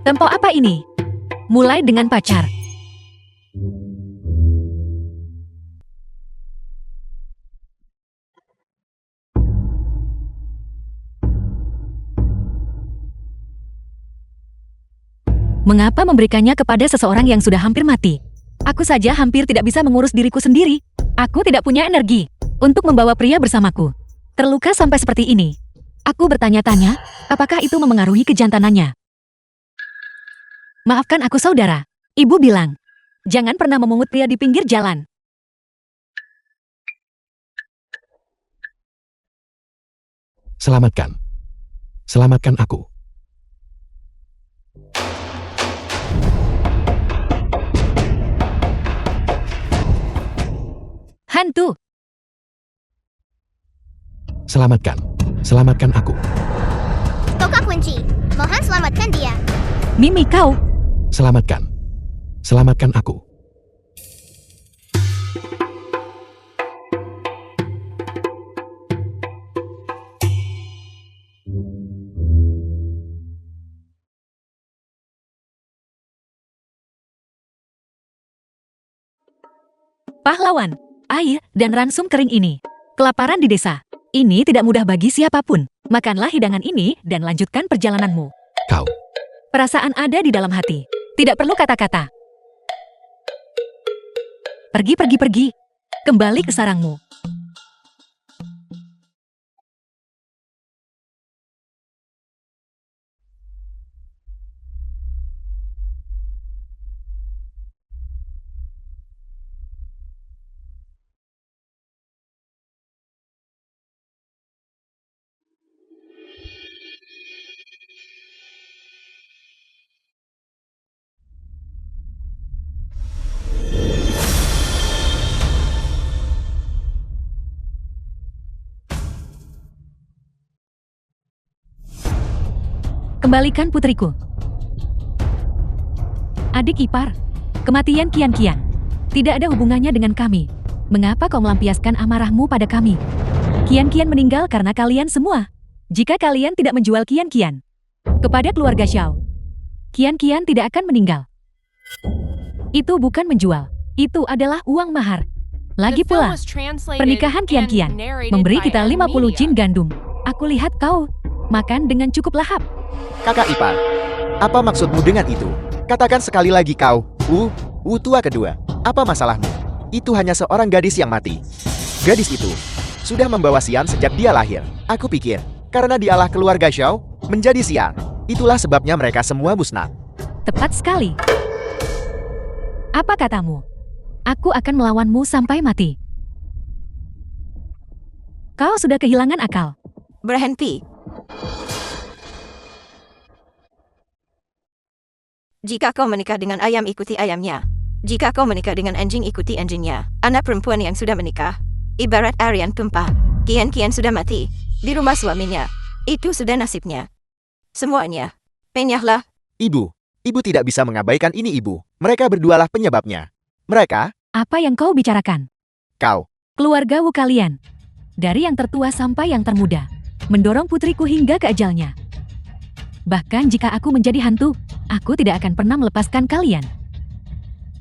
Tempo apa ini? Mulai dengan pacar. Mengapa memberikannya kepada seseorang yang sudah hampir mati? Aku saja hampir tidak bisa mengurus diriku sendiri. Aku tidak punya energi untuk membawa pria bersamaku. Terluka sampai seperti ini. Aku bertanya-tanya, apakah itu memengaruhi kejantanannya? Maafkan aku saudara. Ibu bilang, jangan pernah memungut pria di pinggir jalan. Selamatkan. Selamatkan aku. Hantu. Selamatkan. Selamatkan aku. Tokak kunci. Mohon selamatkan dia. Mimi kau. Selamatkan. Selamatkan aku. Pahlawan, air, dan ransum kering ini. Kelaparan di desa. Ini tidak mudah bagi siapapun. Makanlah hidangan ini dan lanjutkan perjalananmu. Kau. Perasaan ada di dalam hati. Tidak perlu kata-kata. Pergi. Kembali ke sarangmu. Kembalikan putriku. Adik ipar, kematian Kian-Kian tidak ada hubungannya dengan kami. Mengapa kau melampiaskan amarahmu pada kami? Kian-Kian meninggal karena kalian semua. Jika kalian tidak menjual Kian-Kian kepada keluarga Xiao, Kian-Kian tidak akan meninggal. Itu bukan menjual. Itu adalah uang mahar. Lagi pula, pernikahan Kian-Kian memberi kita 50 jin gandum. Aku lihat kau makan dengan cukup lahap. Kakak ipar, apa maksudmu dengan itu? Katakan sekali lagi kau, tua kedua. Apa masalahmu? Itu hanya seorang gadis yang mati. Gadis itu sudah membawa Xian sejak dia lahir. Aku pikir, karena dialah keluarga Xiao, menjadi Xian. Itulah sebabnya mereka semua musnah. Tepat sekali. Apa katamu? Aku akan melawanmu sampai mati. Kau sudah kehilangan akal. Berhenti. Jika kau menikah dengan ayam, ikuti ayamnya. Jika kau menikah dengan anjing, ikuti anjingnya. Anak perempuan yang sudah menikah, ibarat arian tumpah. Kian-Kian sudah mati di rumah suaminya. Itu sudah nasibnya. Semuanya. Penyahlah. Ibu tidak bisa mengabaikan ini, Ibu. Mereka berdualah penyebabnya. Mereka, Apa yang kau bicarakan? kau. Keluarga Wu kalian, dari yang tertua sampai yang termuda, mendorong putriku hingga ke ajalnya. Bahkan jika aku menjadi hantu, aku tidak akan pernah melepaskan kalian.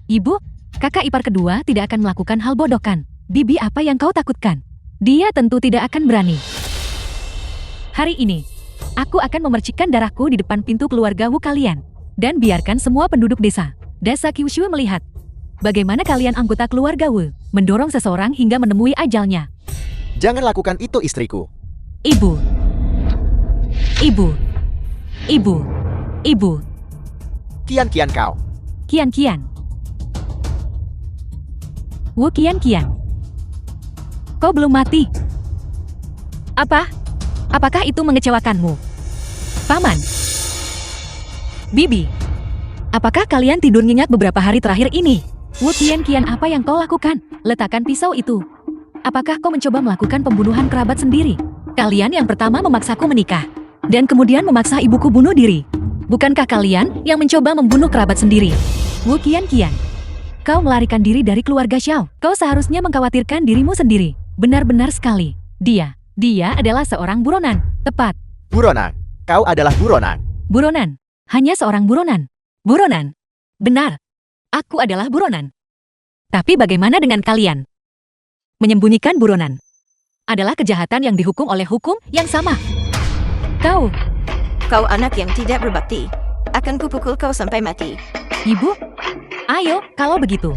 Ibu, kakak ipar kedua tidak akan melakukan hal bodohkan. Bibi, apa yang kau takutkan? Dia tentu tidak akan berani. Hari ini, aku akan memercikkan darahku di depan pintu keluarga Wu kalian. Dan biarkan semua penduduk desa Kyushu melihat bagaimana kalian anggota keluarga Wu mendorong seseorang hingga menemui ajalnya. Jangan lakukan itu, istriku. Ibu. Kian-Kian kau. Kian-Kian. Wu Kian-Kian. Kau belum mati. Apa? Apakah itu mengecewakanmu? Paman. Bibi. Apakah kalian tidur nyenyak beberapa hari terakhir ini? Wu Kian-Kian, apa yang kau lakukan? Letakkan pisau itu. Apakah kau mencoba melakukan pembunuhan kerabat sendiri? Kalian yang pertama memaksaku menikah, dan kemudian memaksa ibuku bunuh diri. Bukankah kalian yang mencoba membunuh kerabat sendiri? Wu Kian-Kian, kau melarikan diri dari keluarga Xiao. Kau seharusnya mengkhawatirkan dirimu sendiri. Benar-benar sekali. Dia adalah seorang buronan. Tepat. Buronan. Kau adalah buronan. Buronan. Hanya seorang buronan. Buronan. Benar. Aku adalah buronan. Tapi bagaimana dengan kalian? Menyembunyikan buronan adalah kejahatan yang dihukum oleh hukum yang sama. Kau, Kau anak yang tidak berbakti. Akan kupukul kau sampai mati. Ibu? Ayo, kalau begitu.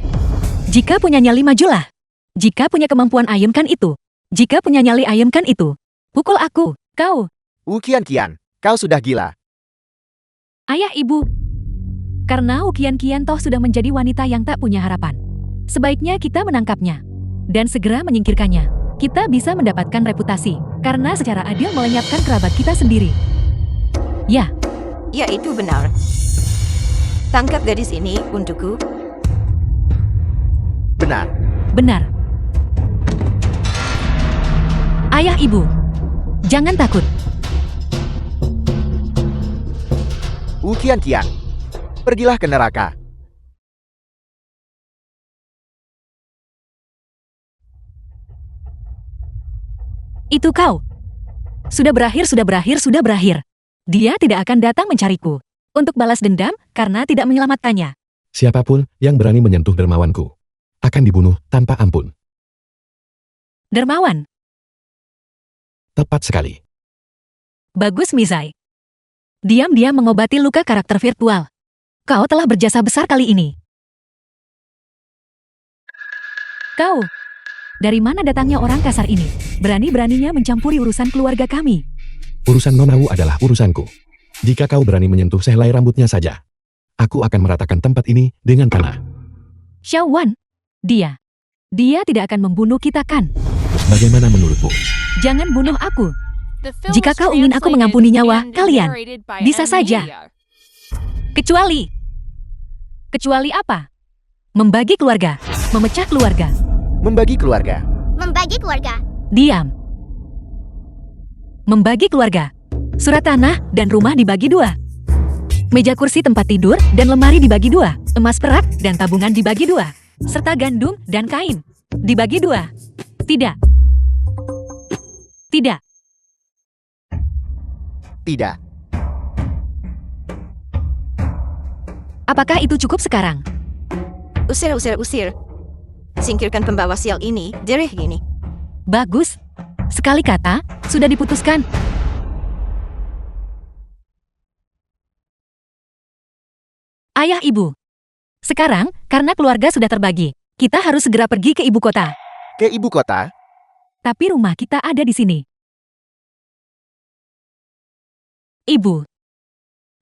Jika punya nyali majulah. Jika punya kemampuan ayamkan itu. Jika punya nyali ayamkan itu. Pukul aku, kau. Wu Qian, kau sudah gila. Ayah ibu. Karena Ukian toh sudah menjadi wanita yang tak punya harapan. Sebaiknya kita menangkapnya. Dan segera menyingkirkannya. Kita bisa mendapatkan reputasi. Karena secara adil melenyapkan kerabat kita sendiri. Ya, Ya, itu benar. Tangkap gadis ini untukku. Benar. benar. Ayah ibu. Jangan takut. Wu Qian, pergilah ke neraka. Itu kau. Sudah berakhir, sudah berakhir, sudah berakhir. Dia tidak akan datang mencariku. Untuk balas dendam karena tidak menyelamatkannya. Siapapun yang berani menyentuh dermawanku akan dibunuh tanpa ampun. Dermawan. Tepat sekali. Bagus Mizai. Diam-diam mengobati luka karakter virtual. Kau telah berjasa besar kali ini. Kau. Dari mana datangnya orang kasar ini? Berani-beraninya mencampuri urusan keluarga kami. Urusan Nona Wu adalah urusanku. Jika kau berani menyentuh sehelai rambutnya saja, aku akan meratakan tempat ini dengan tanah. Xiao Wan. Dia tidak akan membunuh kita kan? Bagaimana menurutmu? Jangan bunuh aku. Jika kau ingin aku mengampuni nyawa kalian, bisa saja. Kecuali apa? Membagi keluarga, memecah keluarga. Membagi keluarga. Membagi keluarga. Diam. Membagi keluarga. Surat tanah dan rumah dibagi 2. Meja kursi tempat tidur dan lemari dibagi 2. Emas perak dan tabungan dibagi 2. Serta gandum dan kain dibagi 2. Tidak. Tidak. Tidak. Apakah itu cukup sekarang? Usir. Singkirkan pembawa sial ini dari ini. Bagus. Sekali kata, sudah diputuskan. Ayah ibu. Sekarang, karena keluarga sudah terbagi, kita harus segera pergi ke ibu kota. Ke ibu kota? Tapi rumah kita ada di sini. Ibu.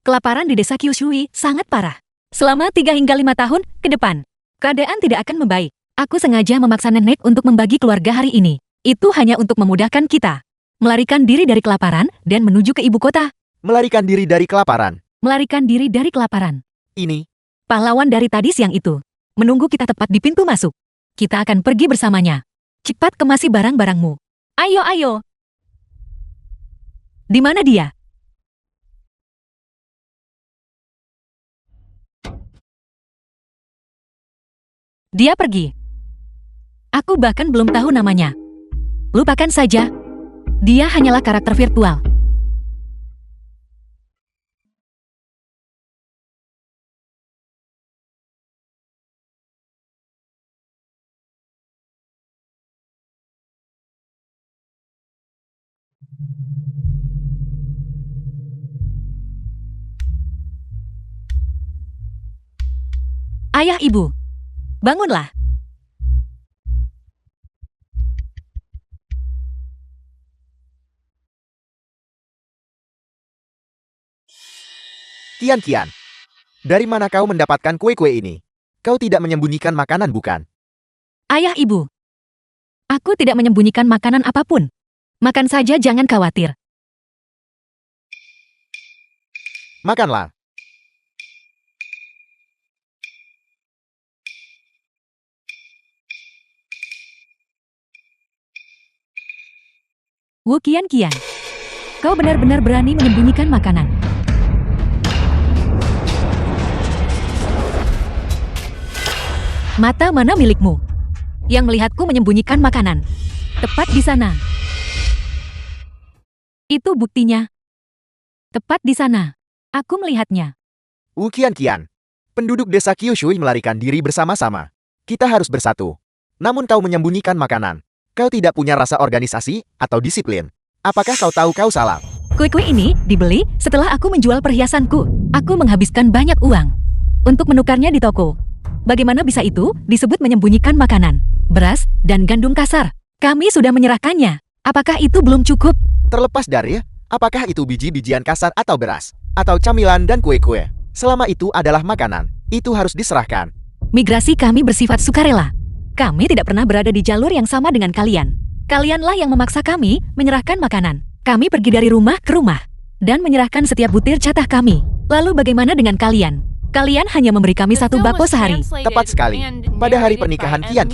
Kelaparan di desa Kyushui sangat parah. Selama 3 hingga 5 tahun ke depan, keadaan tidak akan membaik. Aku sengaja memaksa nenek untuk membagi keluarga hari ini. Itu hanya untuk memudahkan kita. Melarikan diri dari kelaparan dan menuju ke ibu kota. Melarikan diri dari kelaparan. Melarikan diri dari kelaparan. Ini. Pahlawan dari tadi siang itu menunggu kita tepat di pintu masuk. Kita akan pergi bersamanya. Cepat kemasi barang-barangmu. Ayo. Di mana dia? Dia pergi. Aku bahkan belum tahu namanya. Lupakan saja. Dia hanyalah karakter virtual. Ayah ibu, bangunlah. Kian, dari mana kau mendapatkan kue-kue ini? Kau tidak menyembunyikan makanan, bukan? Ayah ibu, aku tidak menyembunyikan makanan apapun. Makan saja, jangan khawatir. Makanlah. Wu Qian, kau benar-benar berani menyembunyikan makanan. Mata mana milikmu yang melihatku menyembunyikan makanan? Tepat di sana. Itu buktinya. Tepat di sana. Aku melihatnya. Wu Qian. Penduduk desa Kyushui melarikan diri bersama-sama. Kita harus bersatu. Namun kau menyembunyikan makanan. Kau tidak punya rasa organisasi atau disiplin. Apakah kau tahu kau salah? Kue-kue ini dibeli setelah aku menjual perhiasanku. Aku menghabiskan banyak uang untuk menukarnya di toko. Bagaimana bisa itu disebut menyembunyikan makanan? Beras dan gandum kasar. Kami sudah menyerahkannya. Apakah itu belum cukup? Terlepas dari, apakah itu biji-bijian kasar atau beras, atau camilan dan kue-kue. Selama itu adalah makanan, itu harus diserahkan. Migrasi kami bersifat sukarela. Kami tidak pernah berada di jalur yang sama dengan kalian. Kalianlah yang memaksa kami menyerahkan makanan. Kami pergi dari rumah ke rumah dan menyerahkan setiap butir jatah kami. Lalu bagaimana dengan kalian? Kalian hanya memberi kami satu bako sehari. Tepat sekali. Pada hari pernikahan Qian,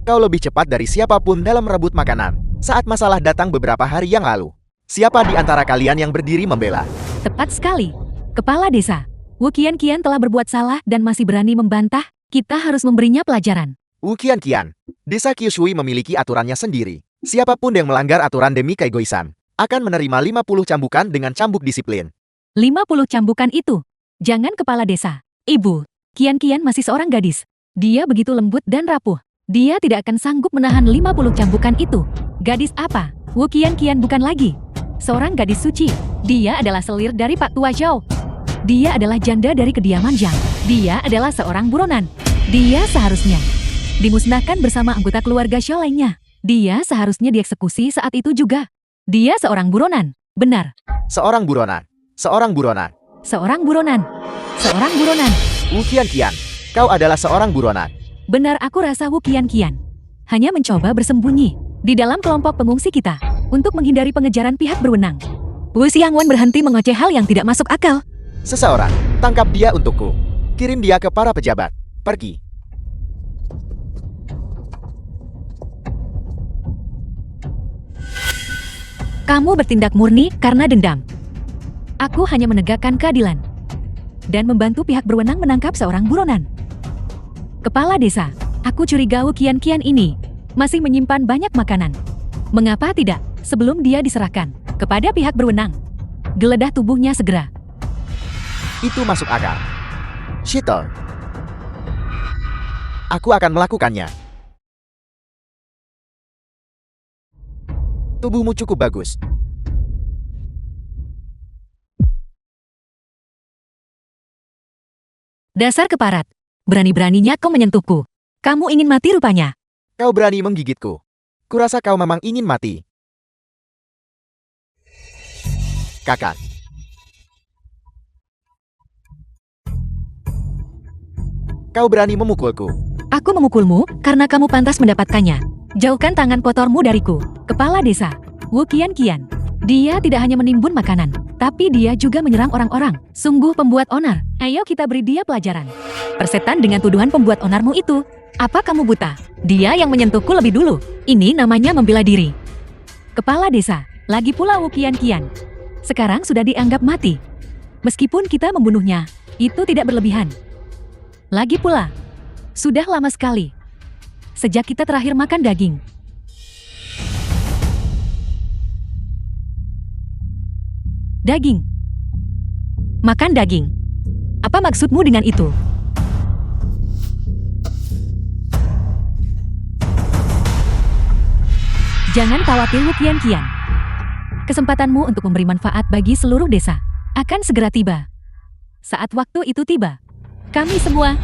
kau lebih cepat dari siapapun dalam merebut makanan. Saat masalah datang beberapa hari yang lalu, siapa di antara kalian yang berdiri membela? Tepat sekali. Kepala desa, Wu Qian telah berbuat salah dan masih berani membantah. Kita harus memberinya pelajaran. Wu Qian, desa Kyushui memiliki aturannya sendiri. Siapapun yang melanggar aturan demi keegoisan akan menerima 50 cambukan dengan cambuk disiplin. 50 cambukan itu. Jangan kepala desa. Ibu, Qian masih seorang gadis. Dia begitu lembut dan rapuh. Dia tidak akan sanggup menahan 50 cambukan itu. Gadis apa? Wu Qian bukan lagi seorang gadis suci. Dia adalah selir dari Pak Tua Zhao. Dia adalah janda dari kediaman Zhang. Dia adalah seorang buronan. Dia seharusnya dimusnahkan bersama anggota keluarga Zhao lainnya. Dia seharusnya dieksekusi saat itu juga. Dia seorang buronan. Benar. Seorang buronan. Seorang buronan. Seorang buronan. Seorang buronan. Wu Qian, kau adalah seorang buronan. Benar, aku rasa Wu Qian hanya mencoba bersembunyi di dalam kelompok pengungsi kita untuk menghindari pengejaran pihak berwenang. Wu Xiangwan berhenti mengoceh hal yang tidak masuk akal. Seseorang, tangkap dia untukku. Kirim dia ke para pejabat. Pergi. Kamu bertindak murni karena dendam. Aku hanya menegakkan keadilan dan membantu pihak berwenang menangkap seorang buronan. Kepala desa, aku curiga Wu Qian ini masih menyimpan banyak makanan. Mengapa tidak sebelum dia diserahkan kepada pihak berwenang? Geledah tubuhnya segera. Itu masuk akal. Shito. Aku akan melakukannya. Tubuhmu cukup bagus. Dasar keparat. Berani-beraninya kau menyentuhku. Kamu ingin mati rupanya. Kau berani menggigitku. Kurasa kau memang ingin mati. Kakak. Kau berani memukulku. Aku memukulmu karena kamu pantas mendapatkannya. Jauhkan tangan kotormu dariku. Kepala desa, Wu Qian. Dia tidak hanya menimbun makanan, tapi dia juga menyerang orang-orang. Sungguh pembuat onar. Ayo kita beri dia pelajaran. Persetan dengan tuduhan pembuat onarmu itu. Apa kamu buta? Dia yang menyentuhku lebih dulu. Ini namanya membela diri. Kepala desa, lagi pula Wu Qian. Sekarang sudah dianggap mati. Meskipun kita membunuhnya, itu tidak berlebihan. Lagi pula, sudah lama sekali sejak kita terakhir makan daging. Daging. Makan daging. Apa maksudmu dengan itu? Jangan khawatir Wu Qian. Kesempatanmu untuk memberi manfaat bagi seluruh desa akan segera tiba. Saat waktu itu tiba, kami semua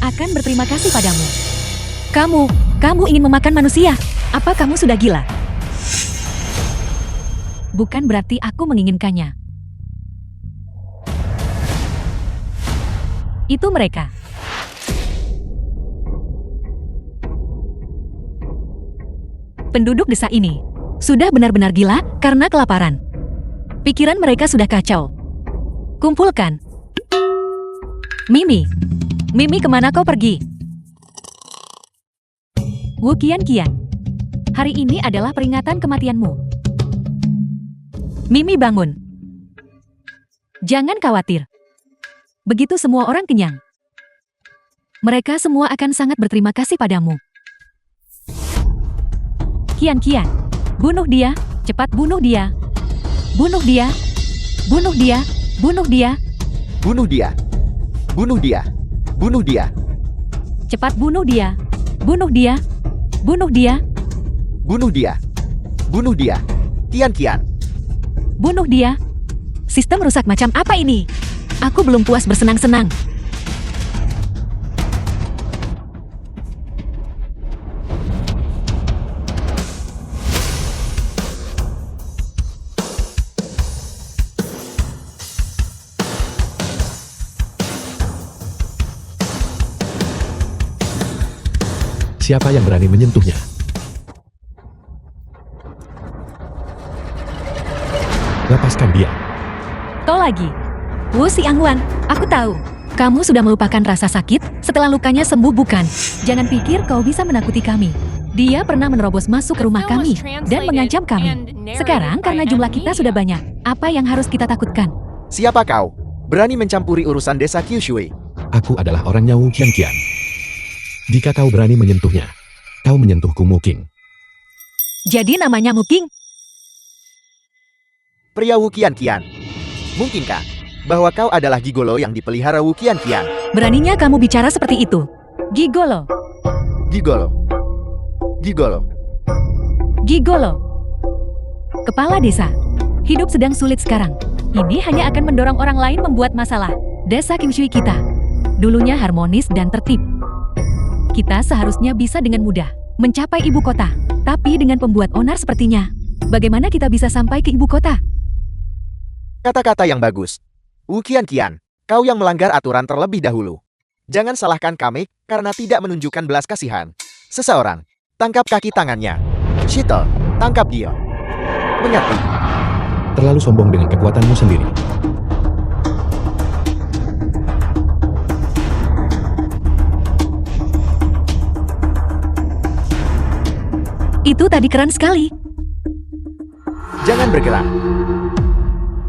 akan berterima kasih padamu. Kamu ingin memakan manusia? Apa kamu sudah gila? Bukan berarti aku menginginkannya. Itu mereka. Penduduk desa ini sudah benar-benar gila karena kelaparan. Pikiran mereka sudah kacau. Kumpulkan. Mimi, kemana kau pergi? Wu Qian, hari ini adalah peringatan kematianmu. Mimi bangun. Jangan khawatir. Begitu semua orang kenyang, mereka semua akan sangat berterima kasih padamu. Qian, bunuh dia, cepat bunuh dia. Bunuh dia, bunuh dia, bunuh dia. Bunuh dia. Bunuh dia. Bunuh dia. Cepat bunuh dia. Bunuh dia. Bunuh dia. Bunuh dia. Bunuh dia. Kian. Bunuh dia. Sistem rusak macam apa ini? Aku belum puas bersenang-senang. Siapa yang berani menyentuhnya? Lepaskan dia. Kau lagi. Wu Xiangwan, aku tahu. Kamu sudah melupakan rasa sakit setelah lukanya sembuh bukan? Jangan pikir kau bisa menakuti kami. Dia pernah menerobos masuk ke rumah kami dan mengancam kami. Sekarang karena jumlah kita sudah banyak, apa yang harus kita takutkan? Siapa kau? Berani mencampuri urusan desa Kyushui. Aku adalah orangnya Wu Qianqian. Jika kau berani menyentuhnya, kau menyentuhku Muking. Jadi namanya Muking? Pria Wu Qianqian. Mungkinkah bahwa kau adalah gigolo yang dipelihara Wu Qianqian? Beraninya kamu bicara seperti itu? Gigolo. Gigolo. Gigolo. Gigolo. Kepala desa. Hidup sedang sulit sekarang. Ini hanya akan mendorong orang lain membuat masalah. Desa Kyushui kita dulunya harmonis dan tertib. Kita seharusnya bisa dengan mudah mencapai ibu kota. Tapi dengan pembuat onar sepertinya, bagaimana kita bisa sampai ke ibu kota? Kata-kata yang bagus. Wu Qianqian, kau yang melanggar aturan terlebih dahulu. Jangan salahkan kami karena tidak menunjukkan belas kasihan. Seseorang, tangkap kaki tangannya. Shito, tangkap dia. Mengerti? Terlalu sombong dengan kekuatanmu sendiri. Itu tadi keren sekali. Jangan bergerak.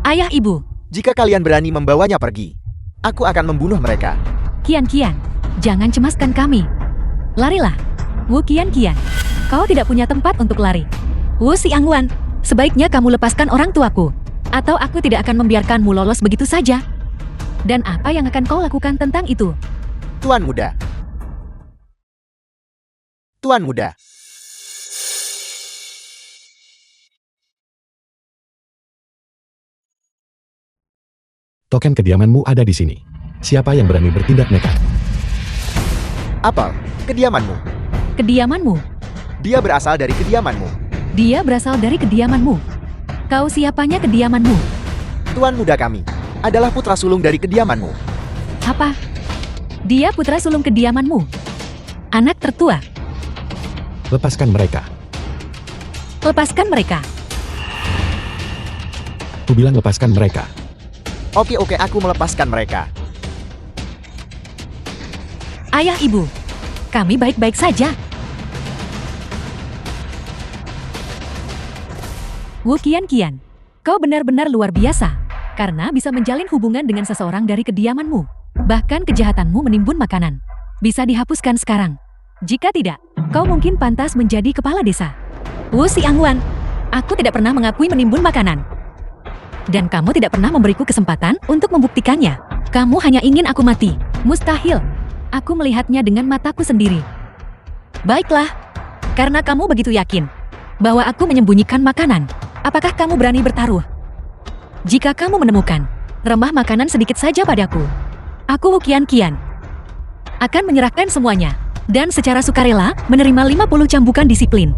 Ayah ibu, Jika kalian berani membawanya pergi, aku akan membunuh mereka. Kian, jangan cemaskan kami. Larilah. Wu Kian, kau tidak punya tempat untuk lari. Wu Xiangwan, sebaiknya kamu lepaskan orang tuaku. Atau aku tidak akan membiarkanmu lolos begitu saja. Dan apa yang akan kau lakukan tentang itu? Tuan muda. Tuan muda. Token kediamanmu ada di sini. Siapa yang berani bertindak nekat? Apel, kediamanmu. Kediamanmu. Dia berasal dari kediamanmu. Dia berasal dari kediamanmu. Kau siapanya kediamanmu? Tuan muda kami adalah putra sulung dari kediamanmu. Apa? Dia putra sulung kediamanmu? Anak tertua? Lepaskan mereka. Lepaskan mereka. Ku bilang lepaskan mereka. Oke, aku melepaskan mereka. Ayah ibu, kami baik-baik saja. Wu Kian, kau benar-benar luar biasa. Karena bisa menjalin hubungan dengan seseorang dari kediamanmu. Bahkan kejahatanmu menimbun makanan. Bisa dihapuskan sekarang. Jika tidak, kau mungkin pantas menjadi kepala desa. Wu Xiangwan, aku tidak pernah mengakui menimbun makanan. Dan kamu tidak pernah memberiku kesempatan untuk membuktikannya. Kamu hanya ingin aku mati. Mustahil. Aku melihatnya dengan mataku sendiri. Baiklah. Karena kamu begitu yakin bahwa aku menyembunyikan makanan, apakah kamu berani bertaruh? Jika kamu menemukan remah makanan sedikit saja padaku, aku Wu Kian akan menyerahkan semuanya dan secara sukarela menerima 50 cambukan disiplin.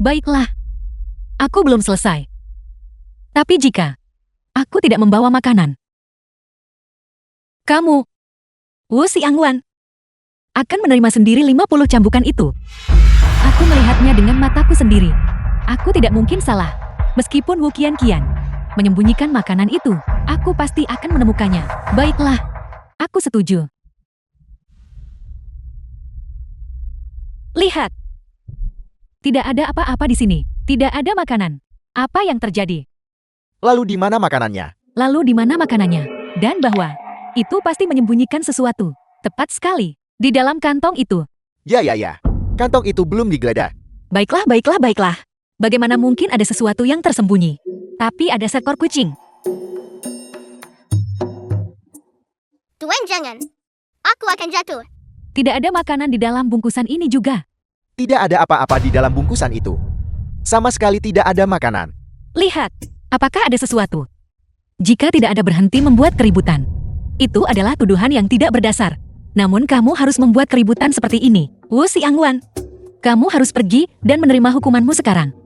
Baiklah. Aku belum selesai. Tapi jika aku tidak membawa makanan, kamu, Wu Xiangwan, akan menerima sendiri 50 cambukan itu. Aku melihatnya dengan mataku sendiri. Aku tidak mungkin salah. Meskipun Wu Kian menyembunyikan makanan itu, aku pasti akan menemukannya. Baiklah, aku setuju. Lihat. Tidak ada apa-apa di sini. Tidak ada makanan. Apa yang terjadi? Lalu di mana makanannya? Lalu di mana makanannya? Dan bahwa itu pasti menyembunyikan sesuatu. Tepat sekali. Di dalam kantong itu. Ya. Kantong itu belum digeledah. Baiklah. Bagaimana mungkin ada sesuatu yang tersembunyi? Tapi ada seekor kucing. Jangan. Aku akan jatuh. Tidak ada makanan di dalam bungkusan ini juga. Tidak ada apa-apa di dalam bungkusan itu. Sama sekali tidak ada makanan. Lihat, apakah ada sesuatu? Jika tidak ada berhenti membuat keributan. Itu adalah tuduhan yang tidak berdasar. Namun kamu harus membuat keributan seperti ini. Wu Xiangwan, kamu harus pergi dan menerima hukumanmu sekarang.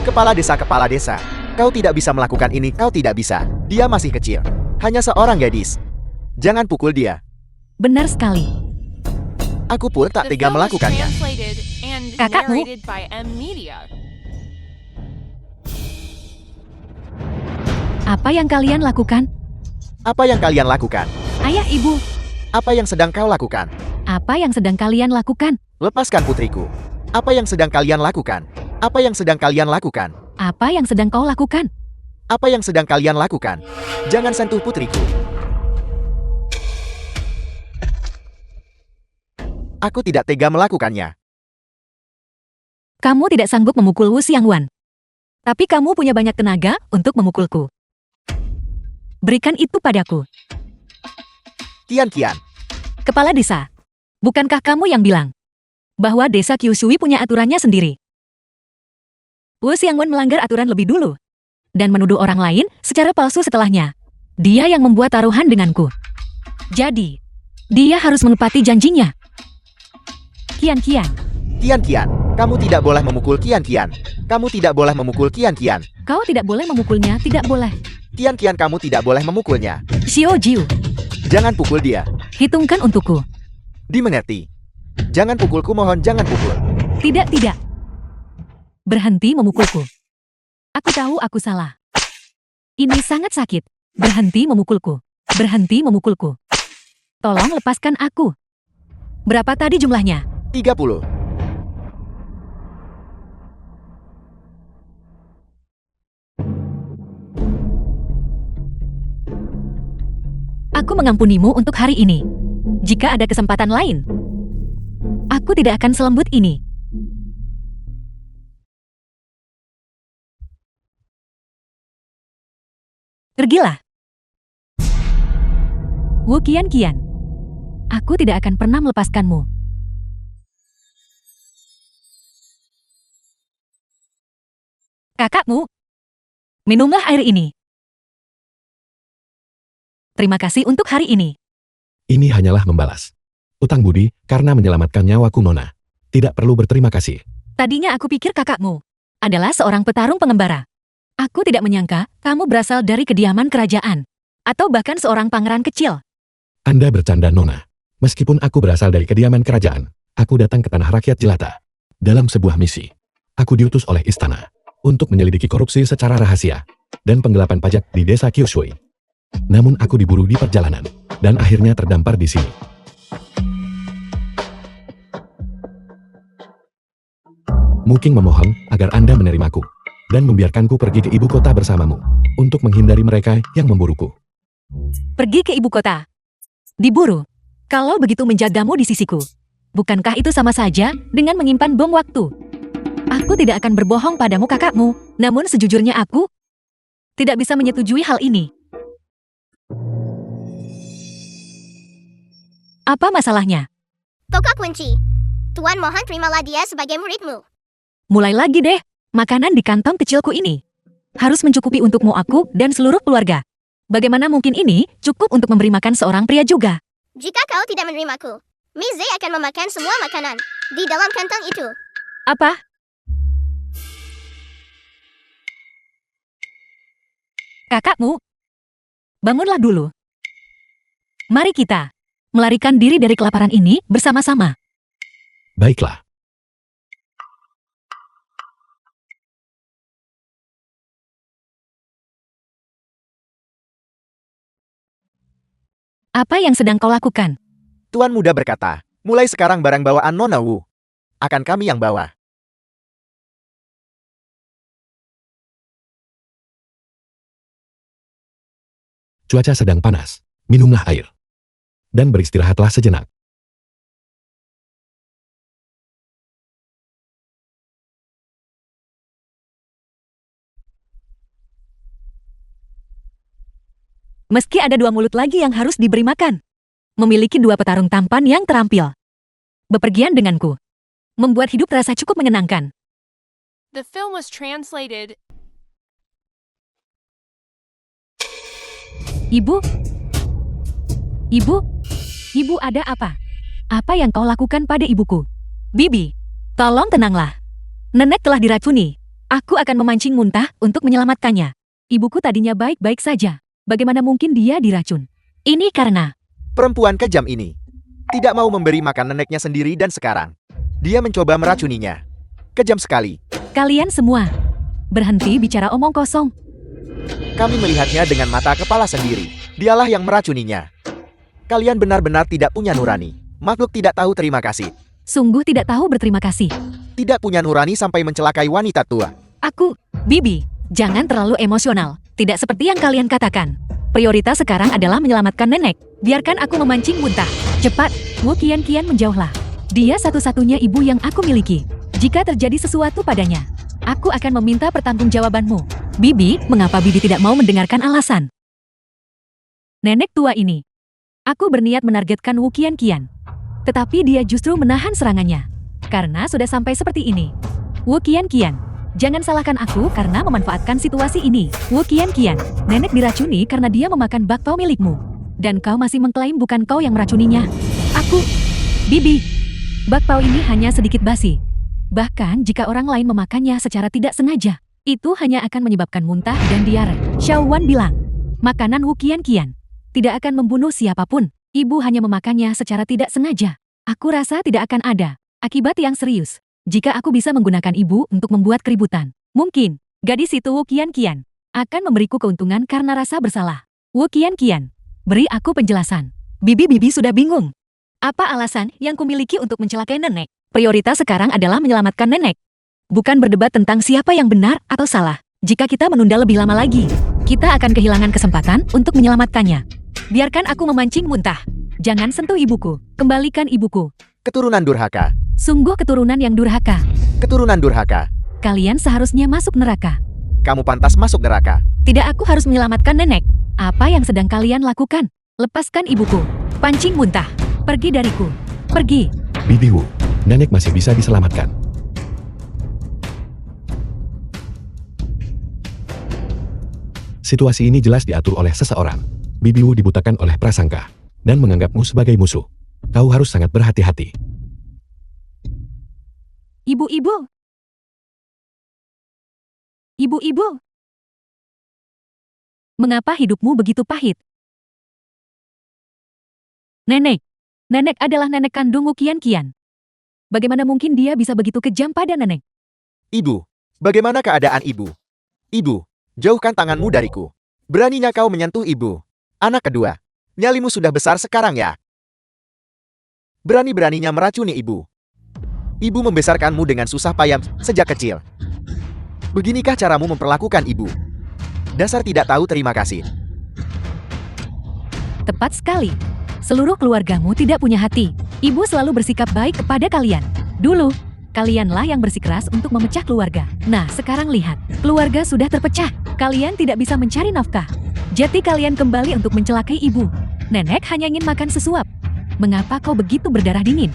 Kepala desa, kau tidak bisa melakukan ini, kau tidak bisa. Dia masih kecil. Hanya seorang gadis. Jangan pukul dia. Benar sekali. Aku pun tak tega melakukannya. Kakakmu. Apa yang kalian lakukan? Apa yang kalian lakukan? Ayah, ibu, Apa yang sedang kau lakukan? apa yang sedang kalian lakukan? Lepaskan putriku. Apa yang sedang kalian lakukan? Apa yang sedang kalian lakukan? Apa yang sedang kau lakukan? Apa yang sedang kalian lakukan? Jangan sentuh putriku. Aku tidak tega melakukannya. Kamu tidak sanggup memukul Wu Xiangwan. Tapi kamu punya banyak tenaga untuk memukulku. Berikan itu padaku. Kian, Kepala desa, bukankah kamu yang bilang bahwa desa Kyushui punya aturannya sendiri? Wu Xiangwan melanggar aturan lebih dulu dan menuduh orang lain secara palsu setelahnya. Dia yang membuat taruhan denganku. Jadi, dia harus menepati janjinya. Kian, kamu tidak boleh memukul Kian. Kamu tidak boleh memukul Kian. kau tidak boleh memukulnya, tidak boleh. Kian, kamu tidak boleh memukulnya. Xiao Jiu, Jangan pukul dia. hitungkan untukku. Dimengerti. Jangan pukulku, mohon jangan pukul. Tidak. Berhenti memukulku. Aku tahu aku salah. Ini sangat sakit. Berhenti memukulku. Tolong lepaskan aku. Berapa tadi jumlahnya? 30. Aku mengampunimu untuk hari ini. Jika ada kesempatan lain, aku tidak akan selembut ini. Pergilah. Wu Kian, aku tidak akan pernah melepaskanmu. Kakakmu, minumlah air ini. Terima kasih untuk hari ini. Ini hanyalah membalas utang budi karena menyelamatkan nyawaku, Nona. Tidak perlu berterima kasih. Tadinya aku pikir kakakmu adalah seorang petarung pengembara. Aku tidak menyangka kamu berasal dari kediaman kerajaan. Atau bahkan seorang pangeran kecil. Anda bercanda, Nona. Meskipun aku berasal dari kediaman kerajaan, aku datang ke tanah rakyat jelata. Dalam sebuah misi, aku diutus oleh istana untuk menyelidiki korupsi secara rahasia dan penggelapan pajak di desa Kyushui. Namun aku diburu di perjalanan dan akhirnya terdampar di sini. Muking memohon agar Anda menerimaku dan membiarkanku pergi ke ibu kota bersamamu untuk menghindari mereka yang memburuku. Pergi ke ibu kota. Diburu. Kalau begitu menjagamu di sisiku. Bukankah itu sama saja dengan menyimpan bom waktu? Aku tidak akan berbohong padamu, kakakmu. Namun sejujurnya aku tidak bisa menyetujui hal ini. Apa masalahnya? Toka kunci. Tuan mohon terimalah dia sebagai muridmu. Mulai lagi deh. Makanan di kantong kecilku ini harus mencukupi untukmu, aku, dan seluruh keluarga. Bagaimana mungkin ini cukup untuk memberi makan seorang pria juga? Jika kau tidak menerimaku, Mize akan memakan semua makanan di dalam kantong itu. Apa? Kakakmu, bangunlah dulu. Mari kita melarikan diri dari kelaparan ini bersama-sama. Baiklah. Apa yang sedang kau lakukan? Tuan muda berkata, mulai sekarang barang bawaan Nona Wu akan kami yang bawa. Cuaca sedang panas. Minumlah air. Dan beristirahatlah sejenak. Meski ada 2 mulut lagi yang harus diberi makan. Memiliki 2 petarung tampan yang terampil. Bepergian denganku. Membuat hidup terasa cukup menyenangkan. The film was translated. Ibu? Ibu? Ibu ada apa? Apa yang kau lakukan pada ibuku? Bibi, tolong tenanglah. Nenek telah diracuni. Aku akan memancing muntah untuk menyelamatkannya. Ibuku tadinya baik-baik saja. Bagaimana mungkin dia diracun? Ini karena... Perempuan kejam ini tidak mau memberi makan neneknya sendiri dan sekarang dia mencoba meracuninya. Kejam sekali. Kalian semua, berhenti bicara omong kosong. Kami melihatnya dengan mata kepala sendiri. Dialah yang meracuninya. Kalian benar-benar tidak punya nurani. Makhluk tidak tahu terima kasih. Sungguh tidak tahu berterima kasih. Tidak punya nurani sampai mencelakai wanita tua. Bibi, jangan terlalu emosional. Tidak seperti yang kalian katakan. Prioritas sekarang adalah menyelamatkan nenek. Biarkan aku memancing muntah. Cepat, Wu Qian menjauhlah. Dia satu-satunya ibu yang aku miliki. Jika terjadi sesuatu padanya, aku akan meminta pertanggungjawabanmu. Bibi, mengapa Bibi tidak mau mendengarkan alasan? Nenek tua ini. Aku berniat menargetkan Wu Qian. Tetapi dia justru menahan serangannya. Karena sudah sampai seperti ini. Wu Qian, jangan salahkan aku karena memanfaatkan situasi ini. Wu Qian, nenek diracuni karena dia memakan bakpao milikmu. Dan kau masih mengklaim bukan kau yang meracuninya. Bibi, bakpao ini hanya sedikit basi. Bahkan jika orang lain memakannya secara tidak sengaja, itu hanya akan menyebabkan muntah dan diare. Xiao Wan bilang, makanan Wu Qian tidak akan membunuh siapapun. Ibu hanya memakannya secara tidak sengaja. Aku rasa tidak akan ada akibat yang serius jika aku bisa menggunakan ibu untuk membuat keributan. Mungkin gadis itu Wu Qian akan memberiku keuntungan karena rasa bersalah. Wu Qian, beri aku penjelasan. Bibi sudah bingung. Apa alasan yang kumiliki untuk mencelakai nenek? Prioritas sekarang adalah menyelamatkan nenek. Bukan berdebat tentang siapa yang benar atau salah. Jika kita menunda lebih lama lagi, kita akan kehilangan kesempatan untuk menyelamatkannya. Biarkan aku memancing muntah. Jangan sentuh ibuku. Kembalikan ibuku. Keturunan durhaka. Sungguh keturunan yang durhaka. Keturunan durhaka. Kalian seharusnya masuk neraka. Kamu pantas masuk neraka. Tidak, aku harus menyelamatkan nenek. Apa yang sedang kalian lakukan? Lepaskan ibuku. Pancing muntah. Pergi dariku. Pergi. Bibi Wu, nenek masih bisa diselamatkan. Situasi ini jelas diatur oleh seseorang. Bibi Wu dibutakan oleh prasangka dan menganggapmu sebagai musuh. Kau harus sangat berhati-hati. Ibu-ibu. Ibu-ibu. Mengapa hidupmu begitu pahit? Nenek adalah nenek kandung Wu Qian. Bagaimana mungkin dia bisa begitu kejam pada nenek? Ibu, bagaimana keadaan ibu? Ibu, jauhkan tanganmu dariku. Beraninya kau menyentuh ibu. Anak kedua, nyalimu sudah besar sekarang ya. Berani-beraninya meracuni ibu. Ibu membesarkanmu dengan susah payah sejak kecil. Beginikah caramu memperlakukan ibu? Dasar tidak tahu terima kasih. Tepat sekali. Seluruh keluargamu tidak punya hati. Ibu selalu bersikap baik kepada kalian. Dulu, kalianlah yang bersikeras untuk memecah keluarga. Nah, sekarang lihat. Keluarga sudah terpecah. Kalian tidak bisa mencari nafkah. Jadi kalian kembali untuk mencelakai ibu. Nenek hanya ingin makan sesuap. Mengapa kau begitu berdarah dingin?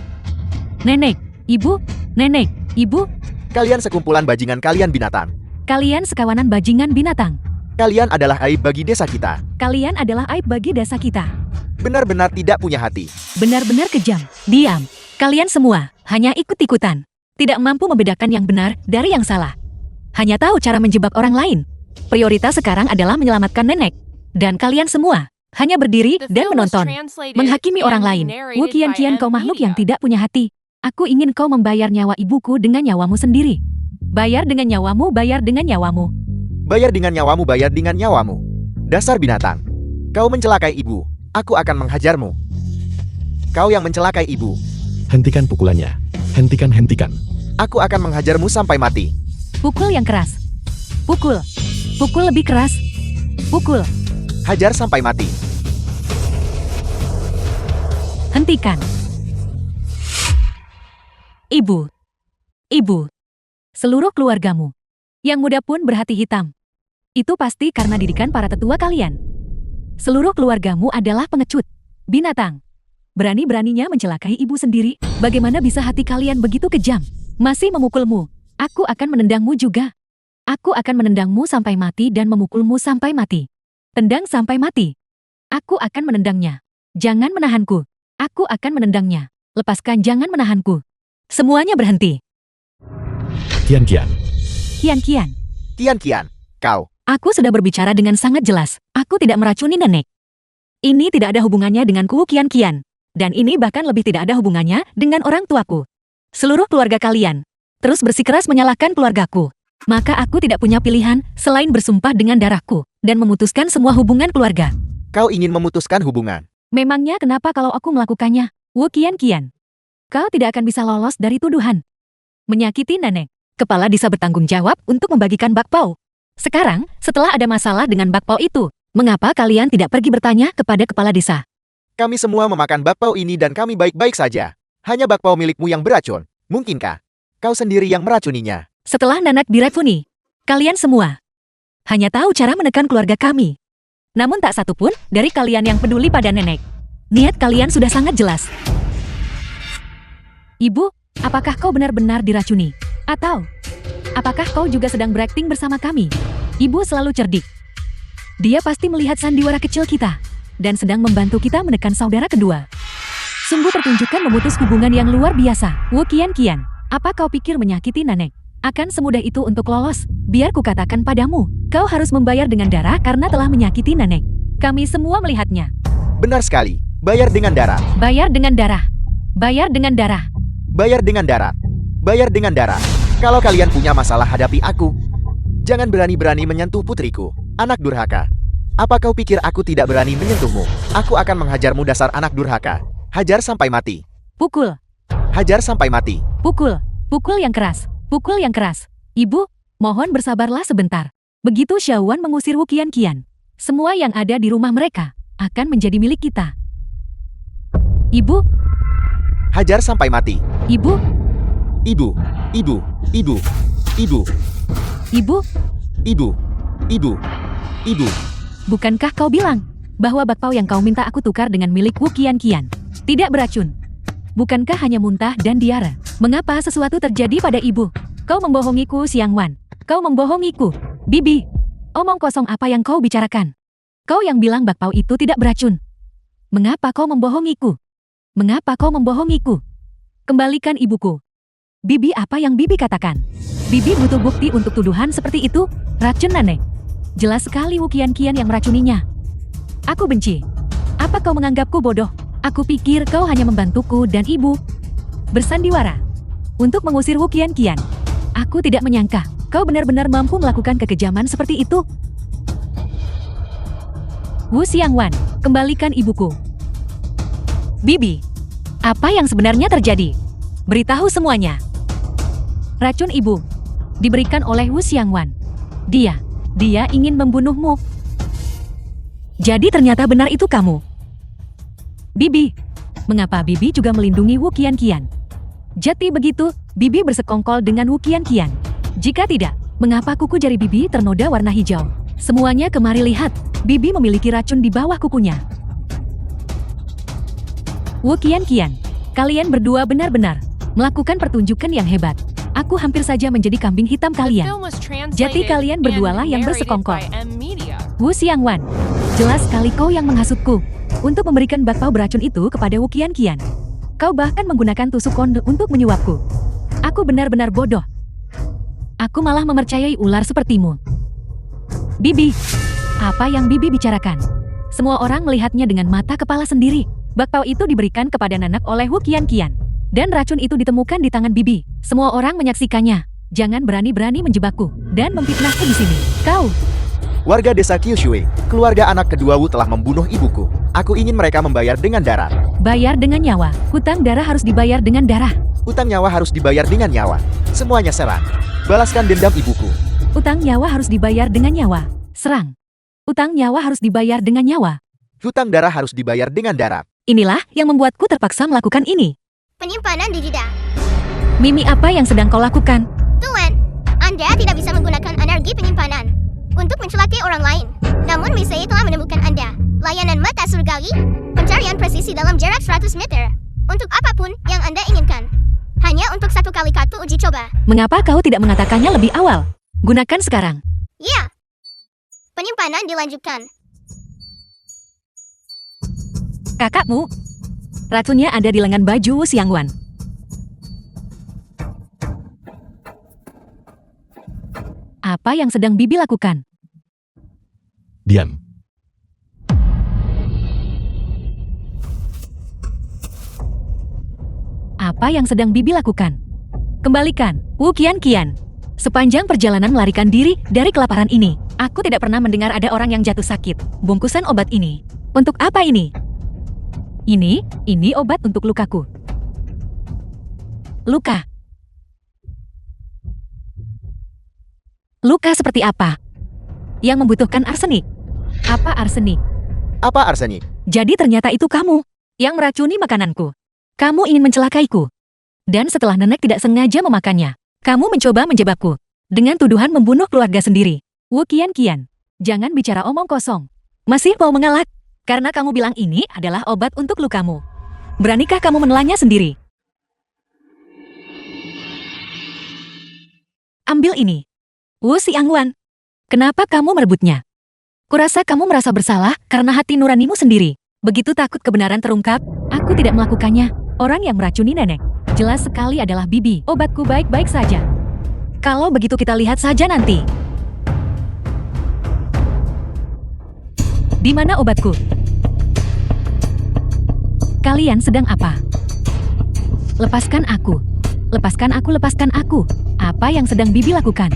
Nenek, ibu, Kalian sekumpulan bajingan kalian binatang. kalian sekawanan bajingan binatang. Kalian adalah aib bagi desa kita. Kalian adalah aib bagi desa kita. Benar-benar tidak punya hati. Benar-benar kejam. Diam. Kalian semua hanya ikut-ikutan. Tidak mampu membedakan yang benar dari yang salah. Hanya tahu cara menjebak orang lain. Prioritas sekarang adalah menyelamatkan nenek. Dan kalian semua hanya berdiri The dan film was menonton. translated Menghakimi orang and lain. narrated Wu Qian, by kau makhluk yang Media. tidak punya hati. Aku ingin kau membayar nyawa ibuku dengan nyawamu sendiri. Bayar dengan nyawamu, bayar dengan nyawamu. Bayar dengan nyawamu, bayar dengan nyawamu. Dasar binatang. Kau mencelakai ibu. Aku akan menghajarmu. Kau yang mencelakai ibu. Hentikan pukulannya. Hentikan. Aku akan menghajarmu sampai mati. Pukul yang keras. Pukul. Pukul lebih keras. Pukul. Hajar sampai mati. Hentikan. Ibu. Seluruh keluargamu. Yang muda pun berhati hitam. Itu pasti karena didikan para tetua kalian. Seluruh keluargamu adalah pengecut. Binatang. Berani-beraninya mencelakai ibu sendiri. Bagaimana bisa hati kalian begitu kejam? Masih memukulmu. Aku akan menendangmu juga. Aku akan menendangmu sampai mati dan memukulmu sampai mati. Tendang sampai mati. Aku akan menendangnya. Jangan menahanku. Aku akan menendangnya. Lepaskan, jangan menahanku. Semuanya berhenti. Kian-kian. Kian-kian. Kian-kian, kau. Aku sudah berbicara dengan sangat jelas. Aku tidak meracuni nenek. Ini tidak ada hubungannya denganku, Kian-kian. Dan ini bahkan lebih tidak ada hubungannya dengan orang tuaku. Seluruh keluarga kalian terus bersikeras menyalahkan keluargaku. Maka aku tidak punya pilihan selain bersumpah dengan darahku dan memutuskan semua hubungan keluarga. Kau ingin memutuskan hubungan. Memangnya kenapa kalau aku melakukannya? Wu Kian-kian. Kau tidak akan bisa lolos dari tuduhan menyakiti nenek. Kepala desa bertanggung jawab untuk membagikan bakpao. Sekarang, setelah ada masalah dengan bakpao itu, mengapa kalian tidak pergi bertanya kepada kepala desa? Kami semua memakan bakpao ini dan kami baik-baik saja. Hanya bakpao milikmu yang beracun. Mungkinkah kau sendiri yang meracuninya? Setelah Nanak diracuni, kalian semua hanya tahu cara menekan keluarga kami. Namun tak satu pun dari kalian yang peduli pada nenek. Niat kalian sudah sangat jelas. Ibu, apakah kau benar-benar diracuni? Atau apakah kau juga sedang berakting bersama kami? Ibu selalu cerdik. Dia pasti melihat sandiwara kecil kita dan sedang membantu kita menekan saudara kedua. Sungguh pertunjukan memutus hubungan yang luar biasa. Wu Kian-kian, apa kau pikir menyakiti nenek akan semudah itu untuk lolos? Biar kukatakan padamu, kau harus membayar dengan darah karena telah menyakiti nenek. Kami semua melihatnya. Benar sekali. Bayar dengan darah. Bayar dengan darah. Bayar dengan darah. Bayar dengan darah. Bayar dengan darah. Kalau kalian punya masalah, hadapi aku. Jangan berani-berani menyentuh putriku, anak durhaka. Apa kau pikir aku tidak berani menyentuhmu? Aku akan menghajarmu, dasar anak durhaka. Hajar sampai mati. Pukul. Hajar sampai mati. Pukul. Pukul yang keras. Pukul yang keras. Ibu, mohon bersabarlah sebentar. Begitu Xiaowan mengusir Wu Kian-kian, semua yang ada di rumah mereka akan menjadi milik kita. Ibu, Hajar sampai mati. ibu, Ibu. Ibu. Ibu. Ibu. ibu, Ibu. Ibu. Ibu. bukankah kau bilang bahwa bakpao yang kau minta aku tukar dengan milik Wu Kian-kian tidak beracun? Bukankah hanya muntah dan diare? Mengapa sesuatu terjadi pada ibu? Kau membohongiku, Xiangwan. Kau membohongiku. Bibi, omong kosong apa yang kau bicarakan? Kau yang bilang bakpao itu tidak beracun. Mengapa kau membohongiku? Mengapa kau membohongiku? Kembalikan ibuku. Bibi, apa yang Bibi katakan? Bibi butuh bukti untuk tuduhan seperti itu. Racun nenek. Jelas sekali Wu Kian-kian yang meracuninya. Aku benci. Apa kau menganggapku bodoh? Aku pikir kau hanya membantuku dan ibu bersandiwara untuk mengusir Wu Kian-kian. Aku tidak menyangka kau benar-benar mampu melakukan kekejaman seperti itu. Wu Xiangwan, kembalikan ibuku. Bibi, apa yang sebenarnya terjadi? Beritahu semuanya. Racun ibu diberikan oleh Wu Xiangwan. Dia ingin membunuhmu. Jadi ternyata benar itu kamu. Bibi, mengapa Bibi juga melindungi Wu Kian-kian? Jadi begitu, Bibi bersekongkol dengan Wu Kian-kian. Jika tidak, mengapa kuku jari Bibi ternoda warna hijau? Semuanya kemari lihat, Bibi memiliki racun di bawah kukunya. Wu Kian-kian, kalian berdua benar-benar melakukan pertunjukan yang hebat. Aku hampir saja menjadi kambing hitam The kalian. film was Jadi translated kalian and berdualah yang narrated bersekongkol. by M Media. Wu Xiangwan, jelas sekali kau yang menghasutku untuk memberikan bakpao beracun itu kepada Wu Kian-kian. Kau bahkan menggunakan tusuk konde untuk menyuapku. Aku benar-benar bodoh. Aku malah mempercayai ular sepertimu. Bibi, apa yang Bibi bicarakan? Semua orang melihatnya dengan mata kepala sendiri. Bakpao itu diberikan kepada Nanak oleh Wu Kian-kian. Dan racun itu ditemukan di tangan Bibi. Semua orang menyaksikannya. Jangan berani-berani menjebakku dan memfitnahku di sini. Kau, Warga desa Kyushui, keluarga anak kedua Wu telah membunuh ibuku. Aku ingin mereka membayar dengan darah. bayar dengan nyawa. Hutang darah harus dibayar dengan darah. Utang nyawa harus dibayar dengan nyawa. Semuanya serang. Balaskan dendam ibuku. Utang nyawa harus dibayar dengan nyawa. Serang. Utang nyawa harus dibayar dengan nyawa. Hutang darah harus dibayar dengan darah. Inilah yang membuatku terpaksa melakukan ini. Penyimpanan di lidah. Mimi, apa yang sedang kau lakukan? Tuan, Anda tidak bisa menggunakan energi penyimpanan untuk mencelakai orang lain. Namun Misei telah menemukan Anda. Layanan mata surgawi, pencarian presisi dalam jarak 100 meter. Untuk apapun yang Anda inginkan. Hanya untuk 1 kali kartu uji coba. Mengapa kau tidak mengatakannya lebih awal? Gunakan sekarang. Ya. Penyimpanan dilanjutkan. Kakakmu. Racunnya ada di lengan baju Wu Xiangwan. Apa yang sedang Bibi lakukan? Diam. Apa yang sedang Bibi lakukan? Kembalikan, Wu Qian. Sepanjang perjalanan melarikan diri dari kelaparan ini, aku tidak pernah mendengar ada orang yang jatuh sakit. Bungkusan obat ini. Untuk apa ini? Ini obat untuk lukaku. Luka. Luka seperti apa? Yang membutuhkan arsenik. Apa arsenik? Apa arsenik? Jadi ternyata itu kamu yang meracuni makananku. Kamu ingin mencelakaiku. Dan setelah nenek tidak sengaja memakannya, kamu mencoba menjebakku dengan tuduhan membunuh keluarga sendiri. Wu Qian, jangan bicara omong kosong. Masih mau mengelak? Karena kamu bilang ini adalah obat untuk lukamu. Beranikah kamu menelannya sendiri? Ambil ini. Wu Xiangwan, kenapa kamu merebutnya? Kurasa kamu merasa bersalah karena hati nuranimu sendiri. Begitu takut kebenaran terungkap, aku tidak melakukannya. Orang yang meracuni nenek jelas sekali adalah Bibi. Obatku baik-baik saja. Kalau begitu kita lihat saja nanti. Di mana obatku? Kalian sedang apa? Lepaskan aku. Lepaskan aku, lepaskan aku. Apa yang sedang Bibi lakukan?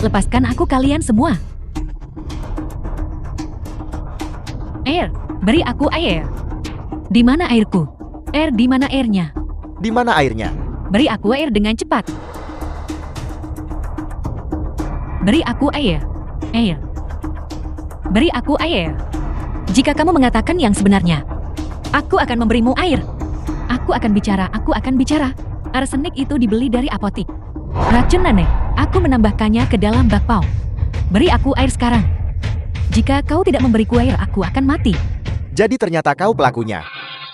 Lepaskan aku kalian semua. Air, beri aku air. Di mana airku? Air, di mana airnya? Di mana airnya? Beri aku air dengan cepat. Beri aku air. Air. Beri aku air. Jika kamu mengatakan yang sebenarnya, aku akan memberimu air. Aku akan bicara, aku akan bicara. Arsenik itu dibeli dari apotik. Racun nenek, aku menambahkannya ke dalam bakpao. Beri aku air sekarang. Jika kau tidak memberiku air, aku akan mati. Jadi ternyata kau pelakunya.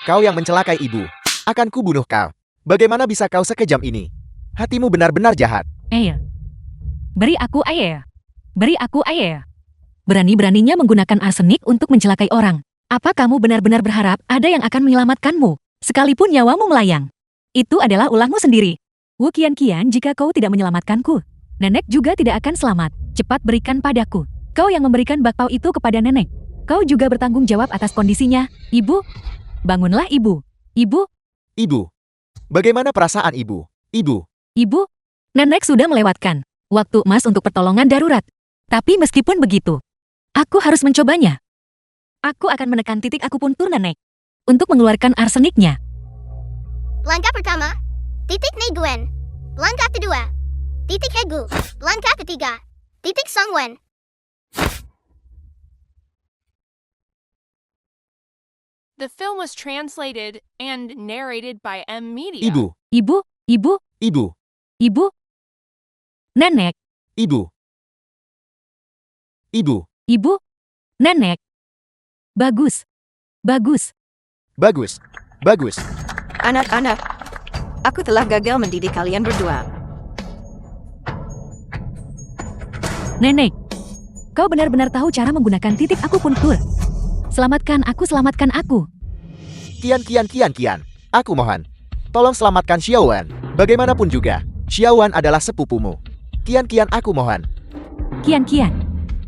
Kau yang mencelakai ibu. Akan kubunuh kau. Bagaimana bisa kau sekejam ini? Hatimu benar-benar jahat. Air. Beri aku air. Beri aku air. Berani-beraninya menggunakan arsenik untuk mencelakai orang. Apa kamu benar-benar berharap ada yang akan menyelamatkanmu, sekalipun nyawamu melayang? Itu adalah ulahmu sendiri. Wu Qian, jika kau tidak menyelamatkanku, nenek juga tidak akan selamat. Cepat berikan padaku. Kau yang memberikan bakpao itu kepada nenek. Kau juga bertanggung jawab atas kondisinya. Ibu, bangunlah ibu. Ibu, Ibu. Bagaimana perasaan ibu? Ibu. ibu. Nenek sudah melewatkan waktu emas untuk pertolongan darurat. Tapi meskipun begitu, aku harus mencobanya. Aku akan menekan titik akupuntur nenek untuk mengeluarkan arseniknya. Langkah pertama, titik Neiguen. Langkah kedua, titik Hegu. Langkah ketiga, titik Songwen. The film was translated and narrated by M Media. Ibu. Ibu, ibu, Ibu. ibu. Nenek, Ibu. Ibu. ibu, nenek. Bagus, bagus. Bagus. Bagus. Anak-anak, aku telah gagal mendidik kalian berdua. Nenek, kau benar-benar tahu cara menggunakan titik akupuntur. Selamatkan aku, selamatkan aku. Kian. Aku mohon. Tolong selamatkan Xiaowan. Bagaimanapun juga, Xiaowan adalah sepupumu. Kian, aku mohon. Kian,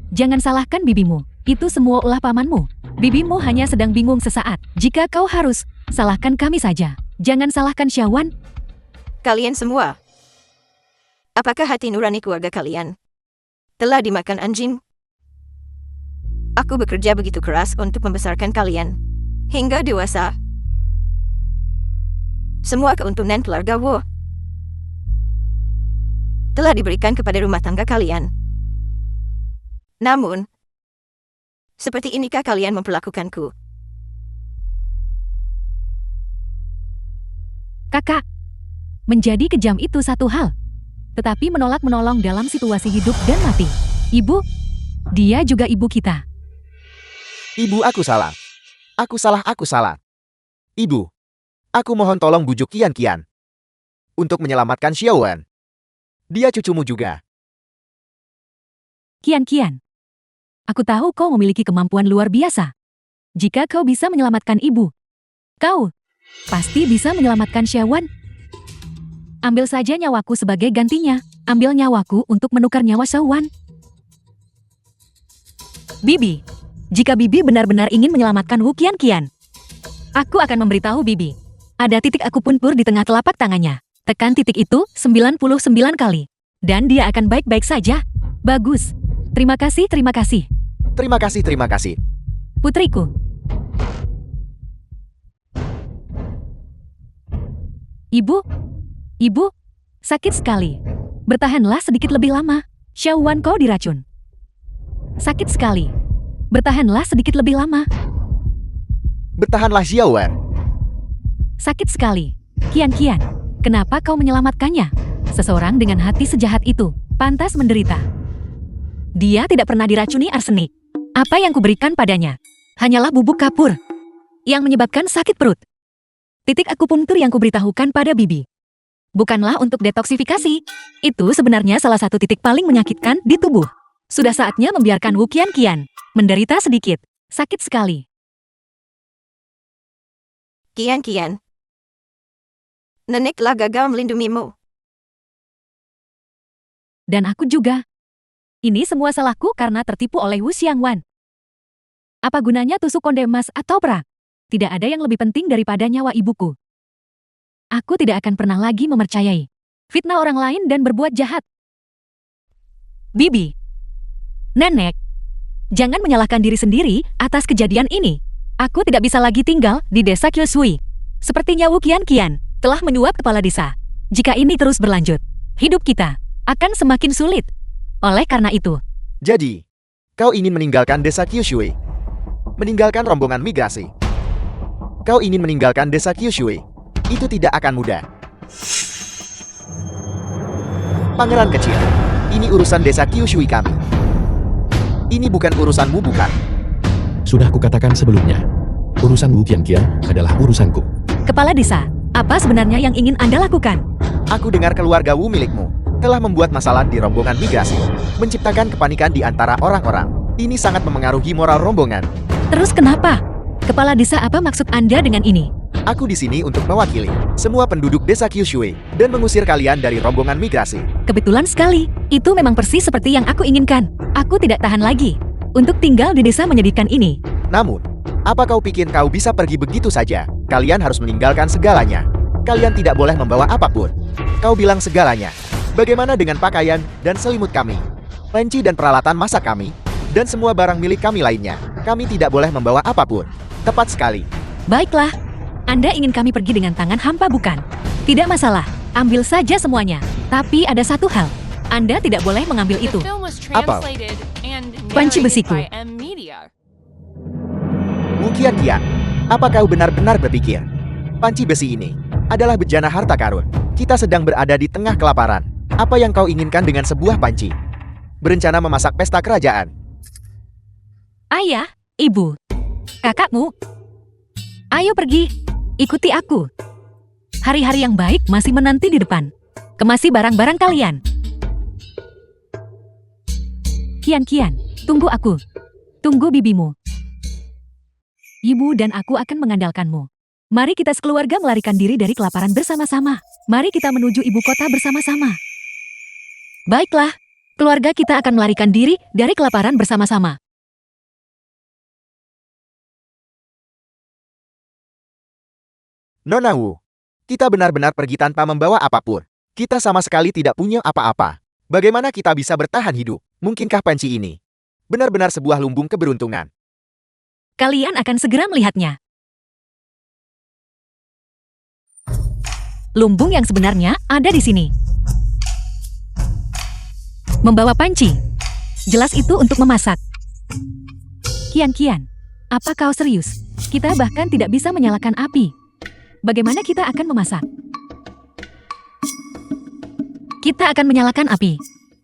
jangan salahkan bibimu. Itu semua ulah pamanmu. Bibimu hanya sedang bingung sesaat. Jika kau harus, salahkan kami saja. Jangan salahkan Xiaowan. Kalian semua. Apakah hati nurani keluarga kalian telah dimakan anjing? Aku bekerja begitu keras untuk membesarkan kalian hingga dewasa. Semua keuntungan keluarga Wu telah diberikan kepada rumah tangga kalian. Namun, seperti inikah kalian memperlakukanku? Kakak, menjadi kejam itu satu hal. Tetapi menolak menolong dalam situasi hidup dan mati. Ibu, dia juga ibu kita. Ibu, aku salah. Aku salah. Ibu, aku mohon tolong bujuk Qian untuk menyelamatkan Xiaowen. Dia cucumu juga. Qian, aku tahu kau memiliki kemampuan luar biasa. Jika kau bisa menyelamatkan ibu, kau pasti bisa menyelamatkan Xiaowen. Ambil saja nyawaku sebagai gantinya. Ambil nyawaku untuk menukar nyawa Xiaowen. Bibi, jika Bibi benar-benar ingin menyelamatkan Wu Qian, aku akan memberitahu Bibi. Ada titik akupuntur di tengah telapak tangannya. Tekan titik itu 99 kali. Dan dia akan baik-baik saja. Bagus. Terima kasih. Terima kasih. Putriku. Ibu, sakit sekali. Bertahanlah sedikit lebih lama. Xiaowen kau diracun. Sakit sekali. Bertahanlah sedikit lebih lama. Bertahanlah Xiaowen. Sakit sekali. Qian, kenapa kau menyelamatkannya? Seseorang dengan hati sejahat itu pantas menderita. Dia tidak pernah diracuni arsenik. Apa yang kuberikan padanya hanyalah bubuk kapur yang menyebabkan sakit perut. Titik akupuntur yang kuberitahukan pada Bibi bukanlah untuk detoksifikasi. Itu sebenarnya salah satu titik paling menyakitkan di tubuh. Sudah saatnya membiarkan Wu Qian menderita sedikit. Sakit sekali. Qian. Nenek telah gagal melindungimu. Dan aku juga. Ini semua salahku karena tertipu oleh Wu Xiangwan. Apa gunanya tusuk konde emas atau perak? Tidak ada yang lebih penting daripada nyawa ibuku. Aku tidak akan pernah lagi mempercayai fitnah orang lain dan berbuat jahat. Bibi, Nenek, jangan menyalahkan diri sendiri atas kejadian ini. Aku tidak bisa lagi tinggal di desa Kyushui. Sepertinya Wu Qian telah menyuap kepala desa. Jika ini terus berlanjut, hidup kita akan semakin sulit. Oleh karena itu, Jadi, kau ingin meninggalkan desa Kyushui? Meninggalkan rombongan migrasi? Kau ingin meninggalkan desa Kyushui? Itu tidak akan mudah. Pangeran kecil, ini urusan desa Kyushui kami. Ini bukan urusanmu, bukan? Sudah kukatakan sebelumnya, urusan Wu Qian adalah urusanku. kepala desa, apa sebenarnya yang ingin Anda lakukan? Aku dengar keluarga Wu milikmu telah membuat masalah di rombongan migrasi, menciptakan kepanikan di antara orang-orang. Ini sangat memengaruhi moral rombongan. Terus kenapa? Kepala desa, apa maksud Anda dengan ini? Aku di sini untuk mewakili semua penduduk desa Kyushui dan mengusir kalian dari rombongan migrasi. Kebetulan sekali, itu memang persis seperti yang aku inginkan. Aku tidak tahan lagi untuk tinggal di desa menyedihkan ini. Namun, apa kau pikir kau bisa pergi begitu saja? Kalian harus meninggalkan segalanya. Kalian tidak boleh membawa apapun. Kau bilang segalanya. Bagaimana dengan pakaian dan selimut kami? Panci dan peralatan masak kami? Dan semua barang milik kami lainnya. Kami tidak boleh membawa apapun. Tepat sekali. Baiklah, Anda ingin kami pergi dengan tangan hampa, bukan? Tidak masalah, ambil saja semuanya. Tapi ada satu hal, Anda tidak boleh mengambil itu. The film was Apa? translated and Panci narrated besiku. by M Media. Wu Qian, apa kau benar-benar berpikir panci besi ini adalah bejana harta karun? Kita sedang berada di tengah kelaparan. Apa yang kau inginkan dengan sebuah panci? Berencana memasak pesta kerajaan? Ayah, ibu, kakakmu, ayo pergi, ikuti aku. Hari-hari yang baik masih menanti di depan. Kemasi barang-barang kalian. Qian, tunggu aku. Tunggu bibimu. Ibu dan aku akan mengandalkanmu. Mari kita sekeluarga melarikan diri dari kelaparan bersama-sama. Mari kita menuju ibu kota bersama-sama. Baiklah, keluarga kita akan melarikan diri dari kelaparan bersama-sama. Nona Wu, kita benar-benar pergi tanpa membawa apapun. Kita sama sekali tidak punya apa-apa. Bagaimana kita bisa bertahan hidup? Mungkinkah panci ini benar-benar sebuah lumbung keberuntungan? Kalian akan segera melihatnya. Lumbung yang sebenarnya ada di sini. Membawa panci. Jelas itu untuk memasak. Qian, apa kau serius? Kita bahkan tidak bisa menyalakan api. Bagaimana kita akan memasak? Kita akan menyalakan api.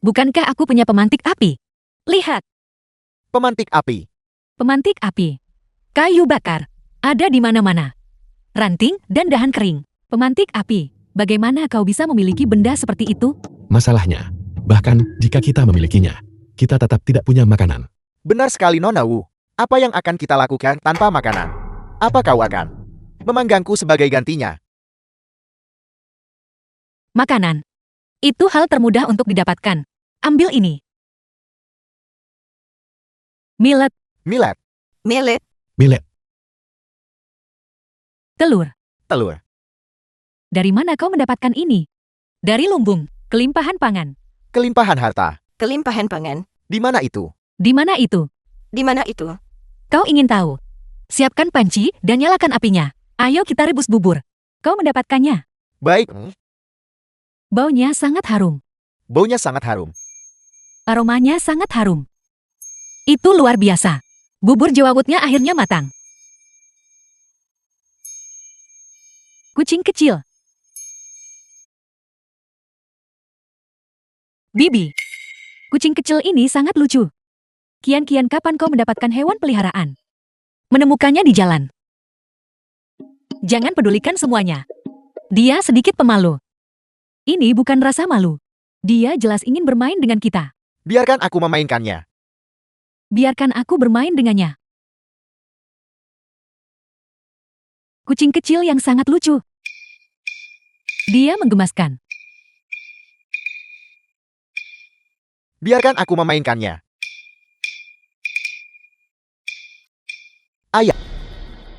Bukankah aku punya pemantik api? Lihat, Pemantik api. pemantik api. Kayu bakar. Ada di mana-mana. Ranting dan dahan kering. Pemantik api. Bagaimana kau bisa memiliki benda seperti itu? Masalahnya, bahkan jika kita memilikinya, kita tetap tidak punya makanan. Benar sekali Nona Wu. Apa yang akan kita lakukan tanpa makanan? Apa kau akan memanggangku sebagai gantinya? Makanan. Itu hal termudah untuk didapatkan. Ambil ini. Millet, Millet, Millet. Millet, telur. telur. Dari mana kau mendapatkan ini? Dari lumbung, kelimpahan pangan. Kelimpahan harta. Kelimpahan pangan. Di mana itu? Di mana itu? Di mana itu? Kau ingin tahu? Siapkan panci dan nyalakan apinya. Ayo kita rebus bubur. Kau mendapatkannya. Baik. Baunya sangat harum. Baunya sangat harum. Aromanya sangat harum. Itu luar biasa. Bubur jewawutnya akhirnya matang. Kucing kecil. Bibi. Kucing kecil ini sangat lucu. Kian-kian kapan kau mendapatkan hewan peliharaan? Menemukannya di jalan. Jangan pedulikan semuanya. Dia sedikit pemalu. Ini bukan rasa malu. Dia jelas ingin bermain dengan kita. Biarkan aku memainkannya. Biarkan aku bermain dengannya. Kucing kecil yang sangat lucu. Dia menggemaskan. Biarkan aku memainkannya. Ayah,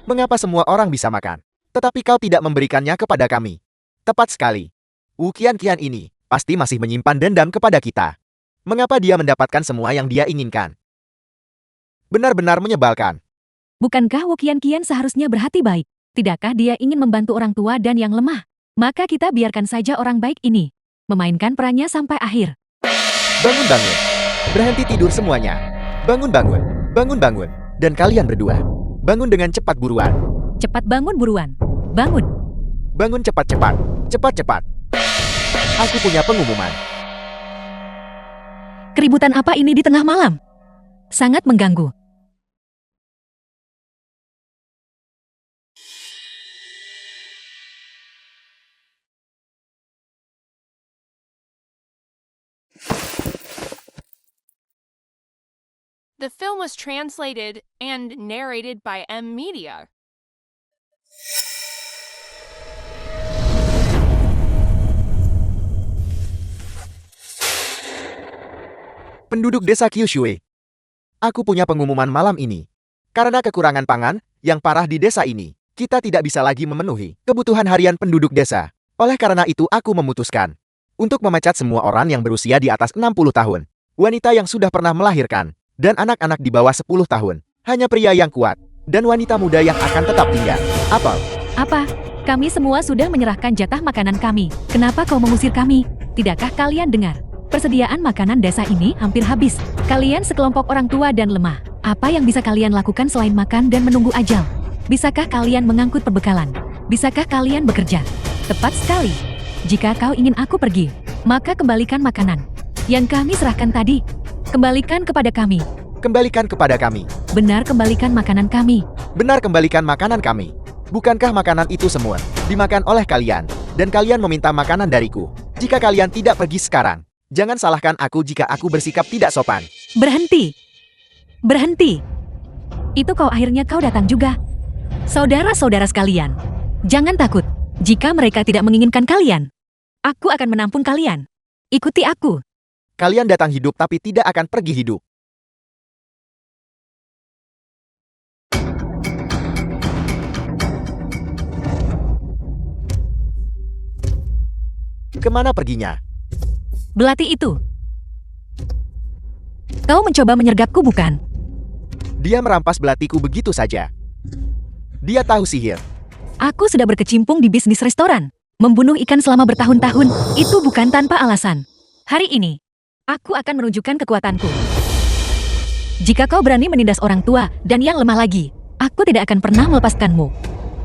mengapa semua orang bisa makan, tetapi kau tidak memberikannya kepada kami? Tepat sekali. Wu Qian ini pasti masih menyimpan dendam kepada kita. Mengapa dia mendapatkan semua yang dia inginkan? Benar-benar menyebalkan. Bukankah Wu Qian seharusnya berhati baik? Tidakkah dia ingin membantu orang tua dan yang lemah? Maka kita biarkan saja orang baik ini memainkan perannya sampai akhir. Bangun-bangun. Berhenti tidur semuanya. Bangun-bangun. Bangun-bangun. Dan kalian berdua, bangun dengan cepat buruan. Cepat bangun buruan. Bangun. Bangun cepat-cepat. Cepat-cepat. Aku punya pengumuman. Keributan apa ini di tengah malam? Sangat mengganggu. The film was translated and narrated by M Media. Penduduk desa Kyushui. Aku punya pengumuman malam ini. Karena kekurangan pangan yang parah di desa ini, kita tidak bisa lagi memenuhi kebutuhan harian penduduk desa. Oleh karena itu aku memutuskan untuk memecat semua orang yang berusia di atas 60 tahun, wanita yang sudah pernah melahirkan, dan anak-anak di bawah 10 tahun. Hanya pria yang kuat dan wanita muda yang akan tetap tinggal. Apa? Kami semua sudah menyerahkan jatah makanan kami. Kenapa kau mengusir kami? Tidakkah kalian dengar? Persediaan makanan desa ini hampir habis. Kalian sekelompok orang tua dan lemah. Apa yang bisa kalian lakukan selain makan dan menunggu ajal? Bisakah kalian mengangkut perbekalan? Bisakah kalian bekerja? Tepat sekali. Jika kau ingin aku pergi, maka kembalikan makanan yang kami serahkan tadi. Kembalikan kepada kami. Kembalikan kepada kami. Benar, kembalikan makanan kami. Benar, kembalikan makanan kami. Bukankah makanan itu semua dimakan oleh kalian, dan kalian meminta makanan dariku? Jika kalian tidak pergi sekarang, jangan salahkan aku jika aku bersikap tidak sopan. Berhenti. Berhenti. Itu akhirnya kau datang juga. Saudara-saudara sekalian, jangan takut. Jika mereka tidak menginginkan kalian, aku akan menampung kalian. Ikuti aku. Kalian datang hidup tapi tidak akan pergi hidup. Kemana perginya? Belati itu. Kau mencoba menyergapku, bukan? Dia merampas belatiku begitu saja. Dia tahu sihir. Aku sudah berkecimpung di bisnis restoran. Membunuh ikan selama bertahun-tahun, itu bukan tanpa alasan. Hari ini, aku akan menunjukkan kekuatanku. Jika kau berani menindas orang tua dan yang lemah lagi, aku tidak akan pernah melepaskanmu.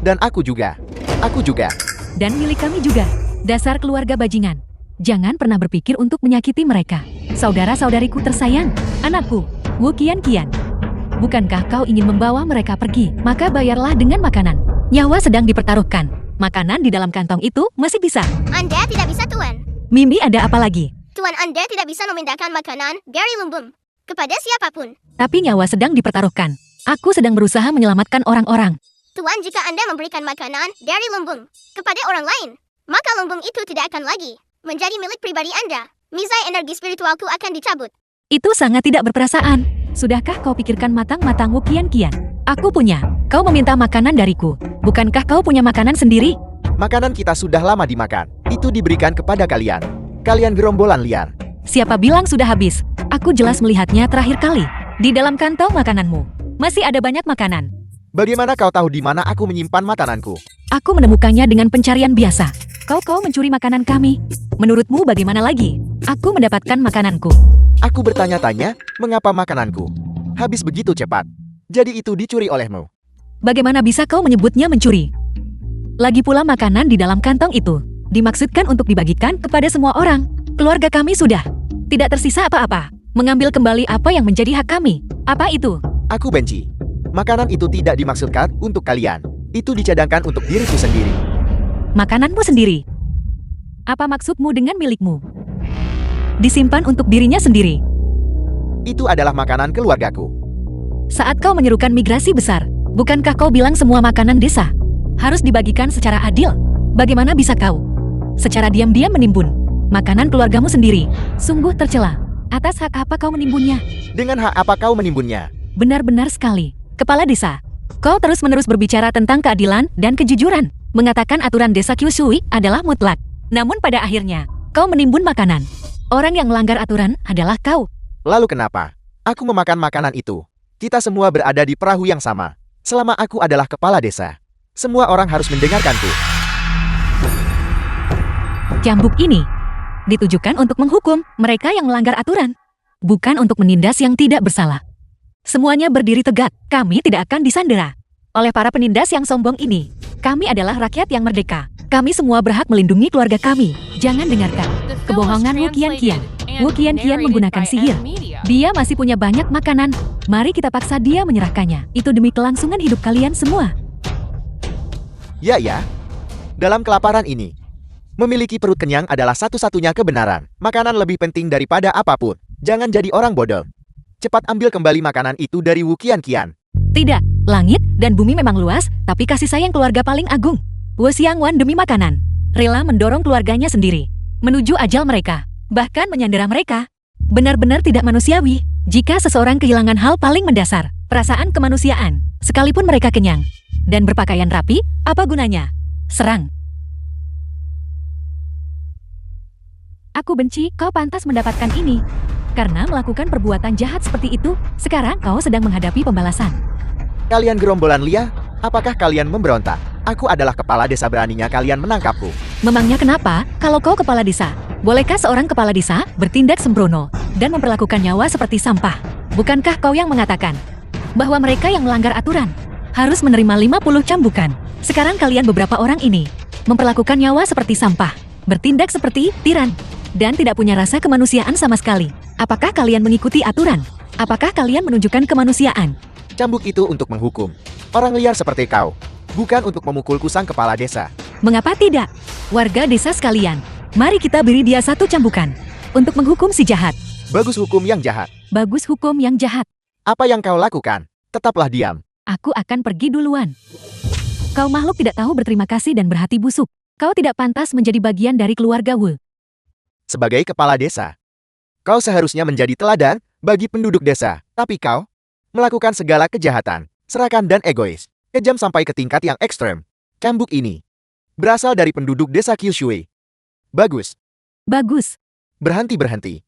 Dan aku juga. Aku juga. Dan milik kami juga. Dasar keluarga bajingan. Jangan pernah berpikir untuk menyakiti mereka. Saudara-saudariku tersayang, anakku, Wu Qian. Bukankah kau ingin membawa mereka pergi? Maka bayarlah dengan makanan. Nyawa sedang dipertaruhkan. Makanan di dalam kantong itu masih bisa. Anda tidak bisa, Tuan. Mimi, ada apa lagi? Tuan, Anda tidak bisa memindahkan makanan dari lumbung kepada siapapun. Tapi nyawa sedang dipertaruhkan. Aku sedang berusaha menyelamatkan orang-orang. Tuan, jika Anda memberikan makanan dari lumbung kepada orang lain, maka lumbung itu tidak akan lagi menjadi milik pribadi Anda. Misai energi spiritualku akan dicabut. Itu sangat tidak berperasaan. Sudahkah kau pikirkan matang-matang, Wu Qian? Aku punya. Kau meminta makanan dariku. Bukankah kau punya makanan sendiri? Makanan kita sudah lama dimakan. Itu diberikan kepada kalian. Kalian gerombolan liar. Siapa bilang sudah habis? Aku jelas melihatnya terakhir kali. Di dalam kantong makananmu. Masih ada banyak makanan. Bagaimana kau tahu di mana aku menyimpan makananku? Aku menemukannya dengan pencarian biasa. Kau mencuri makanan kami. Menurutmu bagaimana lagi? Aku mendapatkan makananku. Aku bertanya-tanya, mengapa makananku habis begitu cepat? Jadi itu dicuri olehmu. Bagaimana bisa kau menyebutnya mencuri? Lagi pula makanan di dalam kantong itu dimaksudkan untuk dibagikan kepada semua orang. Keluarga kami sudah tidak tersisa apa-apa. Mengambil kembali apa yang menjadi hak kami. Apa itu? Aku benci. Makanan itu tidak dimaksudkan untuk kalian. Itu dicadangkan untuk diriku sendiri. Makananmu sendiri. Apa maksudmu dengan milikmu? Disimpan untuk dirinya sendiri. Itu adalah makanan keluargaku. Saat kau menyerukan migrasi besar, bukankah kau bilang semua makanan desa harus dibagikan secara adil? Bagaimana bisa kau secara diam-diam menimbun makanan keluargamu sendiri? Sungguh tercela. Atas hak apa kau menimbunnya? Dengan hak apa kau menimbunnya? Benar-benar sekali. Kepala desa, kau terus-menerus berbicara tentang keadilan dan kejujuran. Mengatakan aturan desa Kyushui adalah mutlak. Namun pada akhirnya, kau menimbun makanan. Orang yang melanggar aturan adalah kau. Lalu kenapa aku memakan makanan itu? Kita semua berada di perahu yang sama. Selama aku adalah kepala desa, semua orang harus mendengarkanku. Cambuk ini ditujukan untuk menghukum mereka yang melanggar aturan, bukan untuk menindas yang tidak bersalah. Semuanya berdiri tegak, kami tidak akan disandera oleh para penindas yang sombong ini. Kami adalah rakyat yang merdeka. Kami semua berhak melindungi keluarga kami. Jangan dengarkan kebohongan Wu Qian. Wu Qian menggunakan sihir. Dia masih punya banyak makanan. Mari kita paksa dia menyerahkannya. Itu demi kelangsungan hidup kalian semua. Ya. Dalam kelaparan ini, memiliki perut kenyang adalah satu-satunya kebenaran. Makanan lebih penting daripada apapun. Jangan jadi orang bodoh. Cepat ambil kembali makanan itu dari Wu Qian. Tidak, langit dan bumi memang luas, tapi kasih sayang keluarga paling agung. Wu Xiangwan demi makanan rela mendorong keluarganya sendiri menuju ajal mereka, bahkan menyandera mereka. Benar-benar tidak manusiawi jika seseorang kehilangan hal paling mendasar, perasaan kemanusiaan. Sekalipun mereka kenyang dan berpakaian rapi, apa gunanya? Serang. Aku benci kau pantas mendapatkan ini. Karena melakukan perbuatan jahat seperti itu, sekarang kau sedang menghadapi pembalasan. Kalian gerombolan liar, apakah kalian memberontak? Aku adalah kepala desa, beraninya kalian menangkapku. Memangnya kenapa kalau kau kepala desa? Bolehkah seorang kepala desa bertindak sembrono dan memperlakukan nyawa seperti sampah? Bukankah kau yang mengatakan bahwa mereka yang melanggar aturan harus menerima 50 cambukan? Sekarang kalian beberapa orang ini memperlakukan nyawa seperti sampah, bertindak seperti tiran, dan tidak punya rasa kemanusiaan sama sekali. Apakah kalian mengikuti aturan? Apakah kalian menunjukkan kemanusiaan? Cambuk itu untuk menghukum orang liar seperti kau, bukan untuk memukulku sang kepala desa. Mengapa tidak? Warga desa sekalian, mari kita beri dia satu cambukan untuk menghukum si jahat. Bagus hukum yang jahat. Bagus hukum yang jahat. Apa yang kau lakukan? Tetaplah diam. Aku akan pergi duluan. Kau makhluk tidak tahu berterima kasih dan berhati busuk. Kau tidak pantas menjadi bagian dari keluarga Wu. Sebagai kepala desa, kau seharusnya menjadi teladan bagi penduduk desa. Tapi kau melakukan segala kejahatan, serakah dan egois, kejam sampai ke tingkat yang ekstrem. Cambuk ini berasal dari penduduk desa Kyushui. Bagus. Bagus. Berhenti.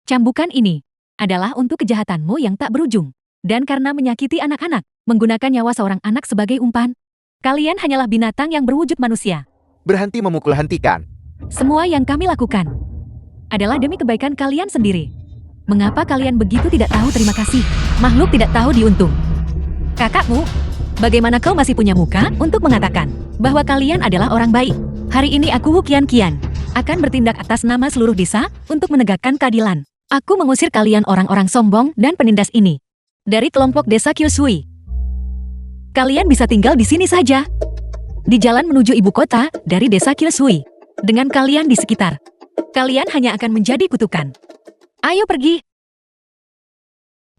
Cambukan ini adalah untuk kejahatanmu yang tak berujung. Dan karena menyakiti anak-anak, menggunakan nyawa seorang anak sebagai umpan. Kalian hanyalah binatang yang berwujud manusia. Berhenti memukul, hentikan. Semua yang kami lakukan adalah demi kebaikan kalian sendiri. Mengapa kalian begitu tidak tahu terima kasih? Makhluk tidak tahu diuntung. Kakakmu, bagaimana kau masih punya muka untuk mengatakan bahwa kalian adalah orang baik? Hari ini aku Wu Qian akan bertindak atas nama seluruh desa untuk menegakkan keadilan. Aku mengusir kalian orang-orang sombong dan penindas ini. Dari kelompok desa Kyushui. Kalian bisa tinggal di sini saja. Di jalan menuju ibu kota dari desa Kyushui. Dengan kalian di sekitar. Kalian hanya akan menjadi kutukan. Ayo pergi.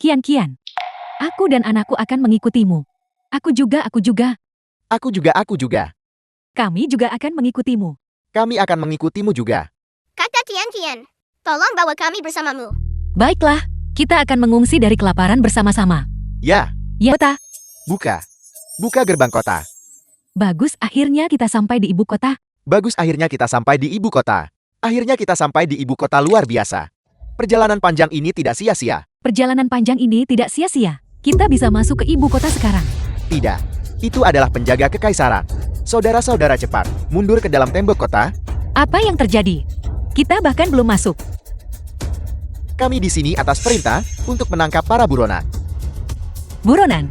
Kian. Aku dan anakku akan mengikutimu. Aku juga. Aku juga. Kami juga akan mengikutimu. Kami akan mengikutimu juga. Kata Kian, tolong bawa kami bersamamu. Baiklah, kita akan mengungsi dari kelaparan bersama-sama. Ya, Ya, kota. buka. Buka gerbang kota. Bagus, akhirnya kita sampai di ibu kota. Bagus, akhirnya kita sampai di ibu kota. Akhirnya kita sampai di ibu kota luar biasa. Perjalanan panjang ini tidak sia-sia. Perjalanan panjang ini tidak sia-sia. Kita bisa masuk ke ibu kota sekarang. Tidak. Itu adalah penjaga kekaisaran. Saudara-saudara cepat, mundur ke dalam tembok kota. Apa yang terjadi? Kita bahkan belum masuk. Kami di sini atas perintah untuk menangkap para buronan. Buronan.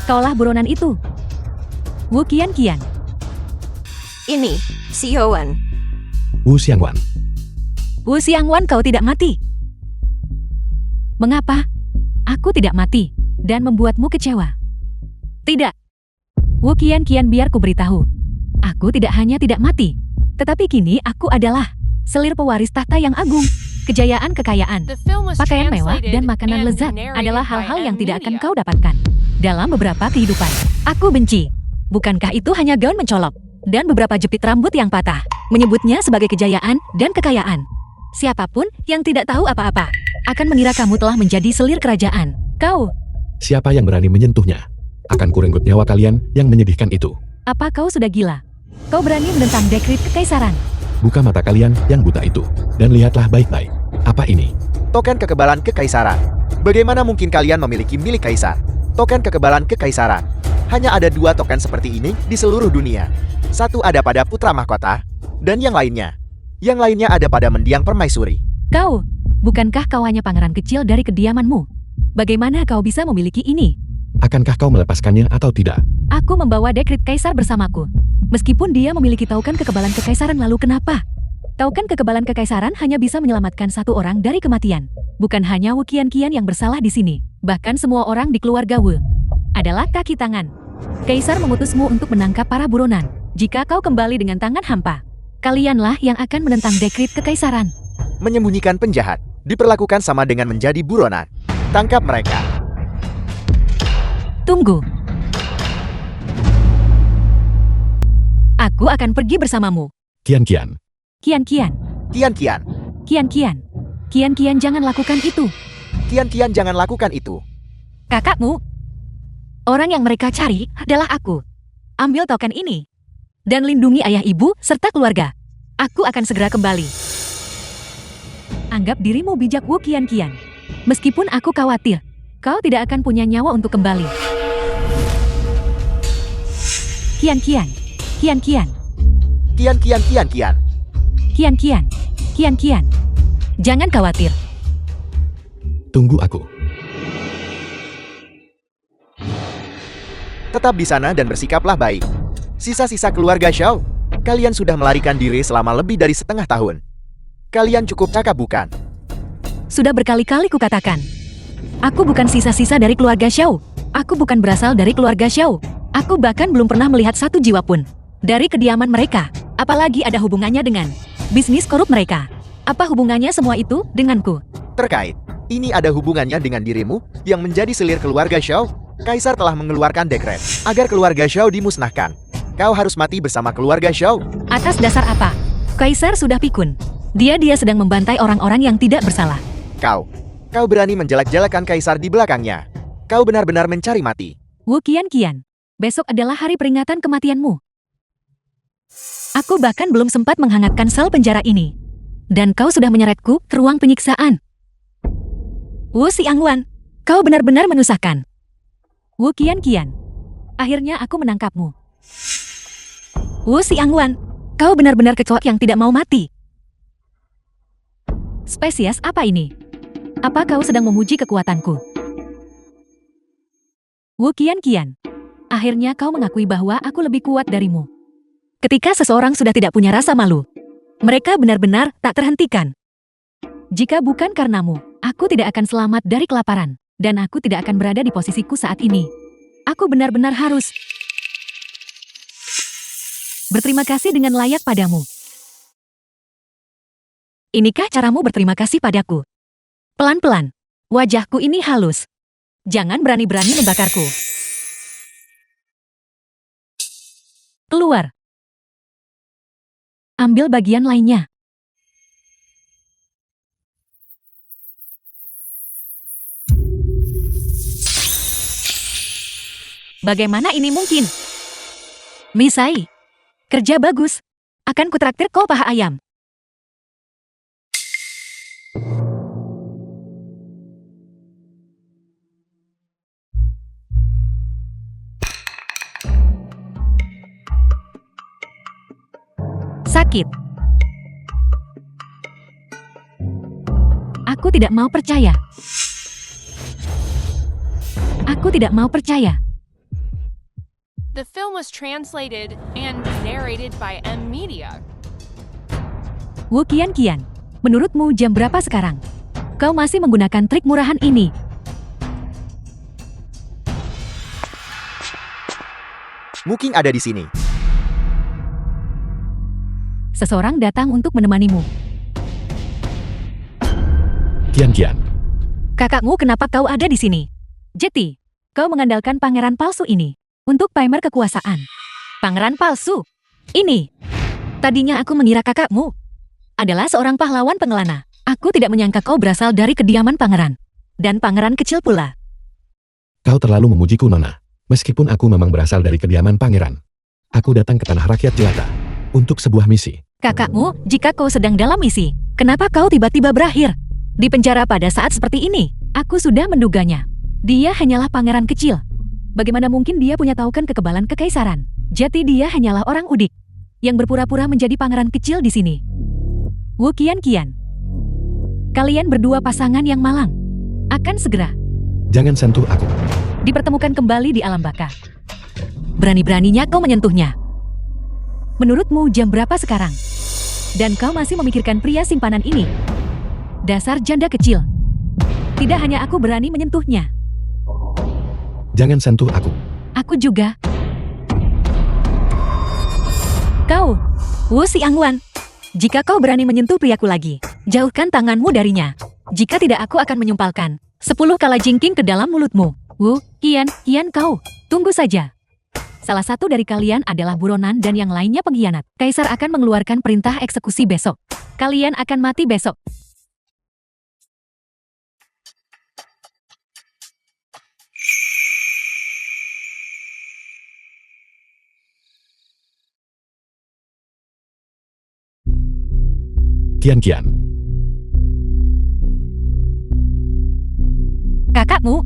Kaulah buronan itu. Wu Kian. Ini, si Yowan. Wu Xiangwan. Wu Xiangwan, kau tidak mati. Mengapa? Aku tidak mati dan membuatmu kecewa. Tidak. Wu Kian, biar ku beritahu. Aku tidak hanya tidak mati, tetapi kini aku adalah selir pewaris tahta yang agung. Kejayaan, kekayaan, The film was pakaian mewah translated dan makanan and lezat narrated adalah by hal-hal yang tidak akan Media. kau dapatkan dalam beberapa kehidupan. Aku benci. Bukankah itu hanya gaun mencolok dan beberapa jepit rambut yang patah? Menyebutnya sebagai kejayaan dan kekayaan. Siapapun yang tidak tahu apa-apa akan mengira kamu telah menjadi selir kerajaan. Kau, Siapa yang berani menyentuhnya? Akan kurenggut nyawa kalian yang menyedihkan itu. apa kau sudah gila? Kau berani menentang dekret kekaisaran? Buka mata kalian yang buta itu, dan lihatlah baik-baik. Apa ini? Token kekebalan kekaisaran. Bagaimana mungkin kalian memiliki milik kaisar? Token kekebalan kekaisaran. Hanya ada 2 token seperti ini di seluruh dunia. Satu ada pada putra mahkota, dan yang lainnya ada pada mendiang permaisuri. Kau, bukankah kau hanya pangeran kecil dari kediamanmu? Bagaimana kau bisa memiliki ini? Akankah kau melepaskannya atau tidak? Aku membawa dekret kaisar bersamaku. Meskipun dia memiliki token kekebalan kekaisaran, lalu kenapa? Token kekebalan kekaisaran hanya bisa menyelamatkan 1 orang dari kematian. Bukan hanya Wu Kian yang bersalah di sini. Bahkan semua orang di keluarga Wu adalah kaki tangan. Kaisar mengutusmu untuk menangkap para buronan. Jika kau kembali dengan tangan hampa, kalianlah yang akan menentang dekret kekaisaran. Menyembunyikan penjahat diperlakukan sama dengan menjadi buronan. Tangkap mereka. Tunggu. Aku akan pergi bersamamu. Kian. Kian. Kian, Jangan lakukan itu. Kian jangan lakukan itu. Kakakmu. Orang yang mereka cari adalah aku. Ambil token ini. Dan lindungi ayah ibu serta keluarga. Aku akan segera kembali. Anggap dirimu bijak, Wu Kian. Meskipun aku khawatir, kau tidak akan punya nyawa untuk kembali. Kian. Kian. Jangan khawatir. Tunggu aku. Tetap di sana dan bersikaplah baik. Sisa-sisa keluarga Xiao, kalian sudah melarikan diri selama lebih dari setengah tahun. Kalian cukup cakap bukan? Sudah berkali-kali kukatakan. Aku bukan sisa-sisa dari keluarga Xiao. Aku bukan berasal dari keluarga Xiao. Aku bahkan belum pernah melihat satu jiwa pun dari kediaman mereka. Apalagi ada hubungannya dengan bisnis korup mereka. Apa hubungannya semua itu denganku? Terkait, ini ada hubungannya dengan dirimu yang menjadi selir keluarga Xiao. Kaisar telah mengeluarkan dekret agar keluarga Xiao dimusnahkan. Kau harus mati bersama keluarga Xiao. Atas dasar apa? Kaisar sudah pikun. Dia sedang membantai orang-orang yang tidak bersalah. Kau berani menjelek-jelekan kaisar di belakangnya. Kau benar-benar mencari mati. Wu Kian, besok adalah hari peringatan kematianmu. Aku bahkan belum sempat menghangatkan sel penjara ini. Dan kau sudah menyeretku ke ruang penyiksaan. Wu Xiangwan, kau benar-benar menusahkan. Wu Kian, akhirnya aku menangkapmu. Wu Xiangwan, kau benar-benar kecoak yang tidak mau mati. Spesies apa ini? Apa kau sedang memuji kekuatanku? Wu Kian, akhirnya kau mengakui bahwa aku lebih kuat darimu. Ketika seseorang sudah tidak punya rasa malu, Mereka benar-benar tak terhentikan. Jika bukan karenamu, aku tidak akan selamat dari kelaparan. Dan aku tidak akan berada di posisiku saat ini. Aku benar-benar harus berterima kasih dengan layak padamu. Inikah caramu berterima kasih padaku? Pelan-pelan. Wajahku ini halus. Jangan berani-berani membakarku. Keluar. Ambil bagian lainnya. Bagaimana ini mungkin? Misai, kerja bagus. Akan kutraktir kau paha ayam. Sakit. Aku tidak mau percaya. Aku tidak mau percaya. The film was translated and narrated by M Media. Wu Qian, menurutmu jam berapa sekarang? Kau masih menggunakan trik murahan ini. Muking ada di sini. Seseorang datang untuk menemanimu. Qian, Kakakmu, kenapa kau ada di sini? Jeti, kau mengandalkan pangeran palsu ini untuk pamer kekuasaan. Pangeran palsu? Ini. Tadinya aku mengira kakakmu adalah seorang pahlawan pengelana. Aku tidak menyangka kau berasal dari kediaman pangeran. Dan pangeran kecil pula. kau terlalu memujiku, Nona. Meskipun aku memang berasal dari kediaman pangeran. Aku datang ke tanah rakyat jelata untuk sebuah misi. Kakakmu, jika kau sedang dalam misi, kenapa kau tiba-tiba berakhir di penjara pada saat seperti ini? Aku sudah menduganya. Dia hanyalah pangeran kecil. Bagaimana mungkin dia punya taukan kekebalan kekaisaran? Jadi dia hanyalah orang udik yang berpura-pura menjadi pangeran kecil di sini. Wu Qian. Kalian berdua pasangan yang malang. Akan segera Jangan sentuh aku. dipertemukan kembali di alam baka. Berani-beraninya kau menyentuhnya. Menurutmu jam berapa sekarang? Dan kau masih memikirkan pria simpanan ini? Dasar janda kecil. Tidak hanya aku berani menyentuhnya. Jangan sentuh aku. Aku juga. Kau, Wu Xiangwan. Jika kau berani menyentuh priaku lagi, jauhkan tanganmu darinya. Jika tidak, aku akan menyumpalkan 10 kalajengking ke dalam mulutmu. Wu Qian, kau, tunggu saja. Salah satu dari kalian adalah buronan dan yang lainnya pengkhianat. Kaisar akan mengeluarkan perintah eksekusi besok. Kalian akan mati besok. Qian. Kakakmu,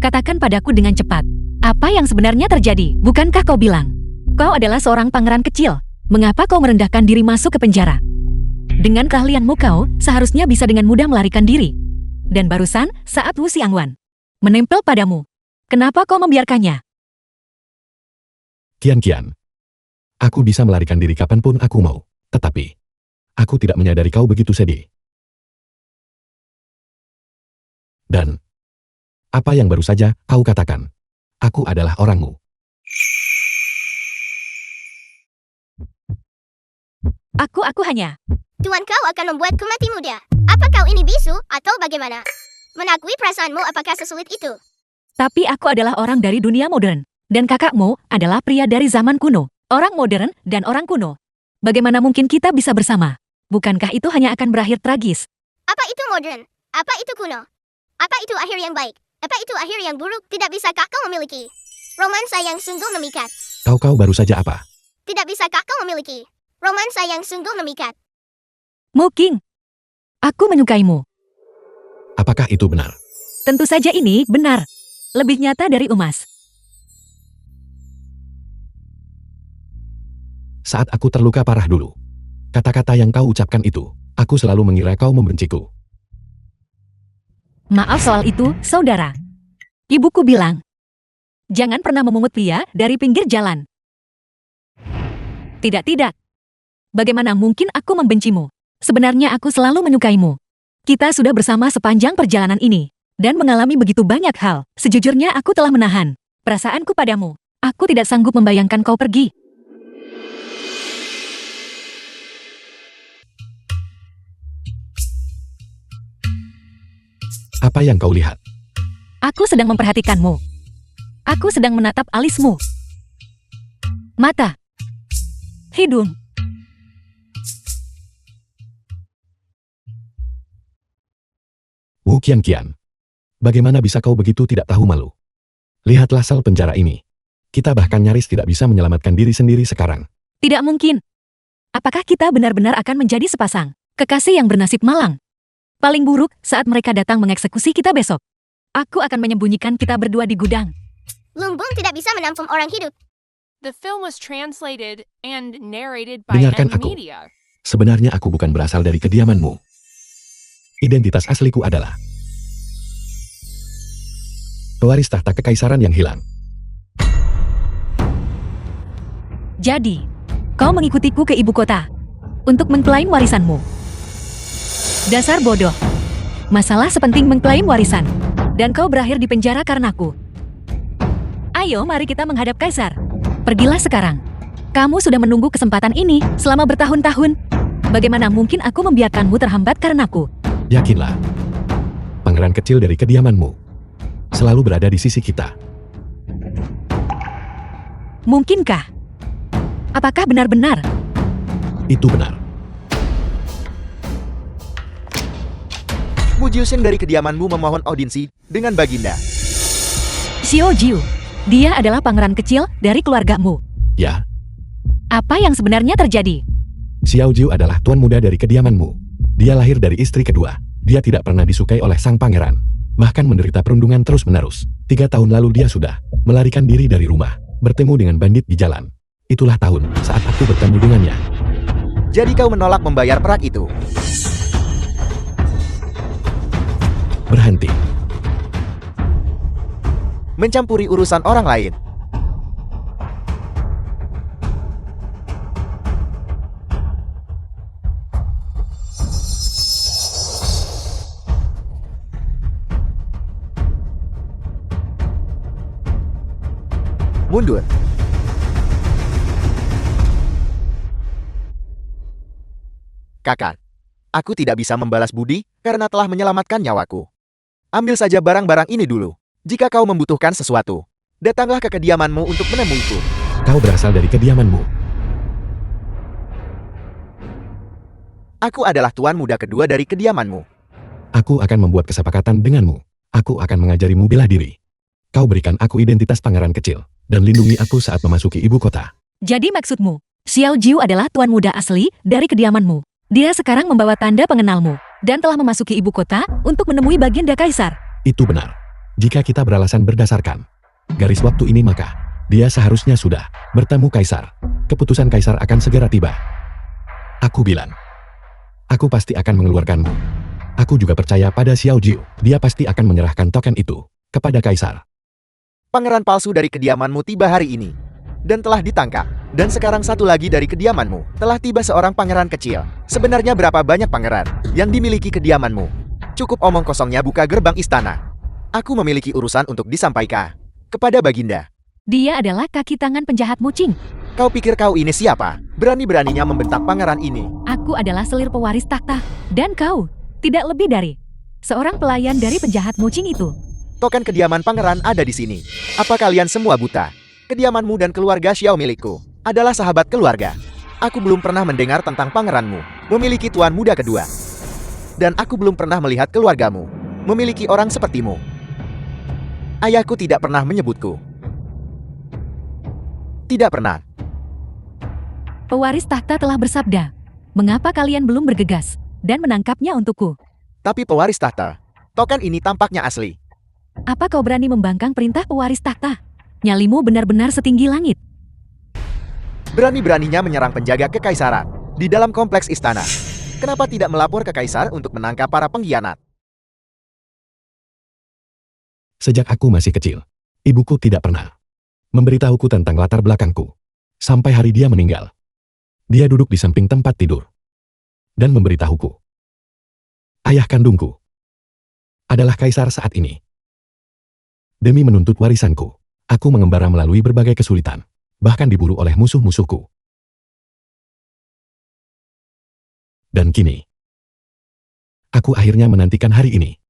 katakan padaku dengan cepat. Apa yang sebenarnya terjadi? Bukankah kau bilang kau adalah seorang pangeran kecil? Mengapa kau merendahkan diri masuk ke penjara? Dengan keahlianmu kau seharusnya bisa dengan mudah melarikan diri. Dan barusan saat Wu Xiangwan menempel padamu, kenapa kau membiarkannya? Qian. Aku bisa melarikan diri kapanpun aku mau. Tetapi aku tidak menyadari kau begitu sedih. Dan apa yang baru saja kau katakan? Aku adalah orangmu. Aku hanya. Tuan, kau akan membuatku mati muda. Apa kau ini bisu atau bagaimana? Mengakui perasaanmu apakah sesulit itu? Tapi aku adalah orang dari dunia modern. Dan kakakmu adalah pria dari zaman kuno. Orang modern dan orang kuno. Bagaimana mungkin kita bisa bersama? Bukankah itu hanya akan berakhir tragis? Apa itu modern? Apa itu kuno? Apa itu akhir yang baik? Apa itu akhir yang buruk? Tidak bisakah kau memiliki romansa yang sungguh memikat? Kau baru saja apa? Tidak bisakah kau memiliki romansa yang sungguh memikat? Muking, aku menyukaimu. Apakah itu benar? Tentu saja ini benar. Lebih nyata dari emas. Saat aku terluka parah dulu, kata-kata yang kau ucapkan itu, aku selalu mengira kau membenciku. Maaf soal itu, saudara. Ibuku bilang, jangan pernah memungut pria dari pinggir jalan. Tidak. Bagaimana mungkin aku membencimu? Sebenarnya aku selalu menyukaimu. Kita sudah bersama sepanjang perjalanan ini, dan mengalami begitu banyak hal. Sejujurnya aku telah menahan perasaanku padamu. Aku tidak sanggup membayangkan kau pergi. Apa yang kau lihat? Aku sedang memperhatikanmu. Aku sedang menatap alismu. Mata. Hidung. Wu Qianqian. Bagaimana bisa kau begitu tidak tahu malu? Lihatlah sel penjara ini. Kita bahkan nyaris tidak bisa menyelamatkan diri sendiri sekarang. Tidak mungkin. Apakah kita benar-benar akan menjadi sepasang kekasih yang bernasib malang? Paling buruk saat mereka datang mengeksekusi kita besok. Aku akan menyembunyikan kita berdua di gudang. Lumbung tidak bisa menampung orang hidup. The film was translated and narrated by Dengarkan M aku. Media. Sebenarnya aku bukan berasal dari kediamanmu. Identitas asliku adalah pewaris tahta kekaisaran yang hilang. Jadi, kau mengikutiku ke ibu kota untuk mengklaim warisanmu. Dasar bodoh. Masalah sepenting mengklaim warisan. Dan kau berakhir di penjara karenaku. Ayo, mari kita menghadap kaisar. Pergilah sekarang. Kamu sudah menunggu kesempatan ini selama bertahun-tahun. Bagaimana mungkin aku membiarkanmu terhambat karenaku? Yakinlah, pangeran kecil dari kediamanmu selalu berada di sisi kita. Mungkinkah? Apakah benar-benar? Itu benar. Mujiusen dari kediamanmu memohon audiensi dengan Baginda. Xiao Jiu, dia adalah pangeran kecil dari keluargamu. Ya, Apa yang sebenarnya terjadi? Xiao Jiu adalah tuan muda dari kediamanmu. Dia lahir dari istri kedua. Dia tidak pernah disukai oleh sang pangeran. Bahkan menderita perundungan terus-menerus. 3 tahun lalu dia sudah melarikan diri dari rumah, bertemu dengan bandit di jalan. Itulah tahun saat aku bertemu dengannya. Jadi kau menolak membayar perak itu. Berhenti. Mencampuri urusan orang lain. Mundur. Kakak, aku tidak bisa membalas budi karena telah menyelamatkan nyawaku. Ambil saja barang-barang ini dulu. Jika kau membutuhkan sesuatu, datanglah ke kediamanmu untuk menemuiku. Kau berasal dari kediamanmu. Aku adalah tuan muda kedua dari kediamanmu. Aku akan membuat kesepakatan denganmu. Aku akan mengajarimu bela diri. Kau berikan aku identitas pangeran kecil, dan lindungi aku saat memasuki ibu kota. Jadi maksudmu, Xiao Jiu adalah tuan muda asli dari kediamanmu. Dia sekarang membawa tanda pengenalmu, dan telah memasuki ibu kota untuk menemui baginda kaisar. Itu benar. Jika kita beralasan berdasarkan garis waktu ini, maka dia seharusnya sudah bertemu kaisar. Keputusan kaisar akan segera tiba. Aku bilang, aku pasti akan mengeluarkanmu. Aku juga percaya pada Xiao Jiu. Dia pasti akan menyerahkan token itu kepada kaisar. Pangeran palsu dari kediamanmu tiba hari ini, dan telah ditangkap. Dan sekarang satu lagi dari kediamanmu, telah tiba seorang pangeran kecil. Sebenarnya berapa banyak pangeran yang dimiliki kediamanmu? Cukup omong kosongnya, buka gerbang istana. Aku memiliki urusan untuk disampaikan kepada Baginda. Dia adalah kaki tangan penjahat Mucing. Kau pikir kau ini siapa? Berani-beraninya membentak pangeran ini. Aku adalah selir pewaris takhta, dan kau tidak lebih dari seorang pelayan dari penjahat Mucing itu. Token kediaman pangeran ada di sini. Apa kalian semua buta? Kediamanmu dan keluarga Xiao milikku adalah sahabat keluarga. Aku belum pernah mendengar tentang pangeranmu memiliki tuan muda kedua. Dan aku belum pernah melihat keluargamu memiliki orang sepertimu. Ayahku tidak pernah menyebutku. Tidak pernah. Pewaris takhta telah bersabda, mengapa kalian belum bergegas dan menangkapnya untukku? Tapi pewaris tahta, token ini tampaknya asli. Apa kau berani membangkang perintah pewaris takhta? Nyalimu benar-benar setinggi langit. Berani-beraninya menyerang penjaga kekaisaran di dalam kompleks istana. Kenapa tidak melapor ke kaisar untuk menangkap para pengkhianat? Sejak aku masih kecil, ibuku tidak pernah memberitahuku tentang latar belakangku. Sampai hari dia meninggal. Dia duduk di samping tempat tidur dan memberitahuku. Ayah kandungku adalah kaisar saat ini. Demi menuntut warisanku, aku mengembara melalui berbagai kesulitan, bahkan diburu oleh musuh-musuhku. Dan kini, aku akhirnya menantikan hari ini.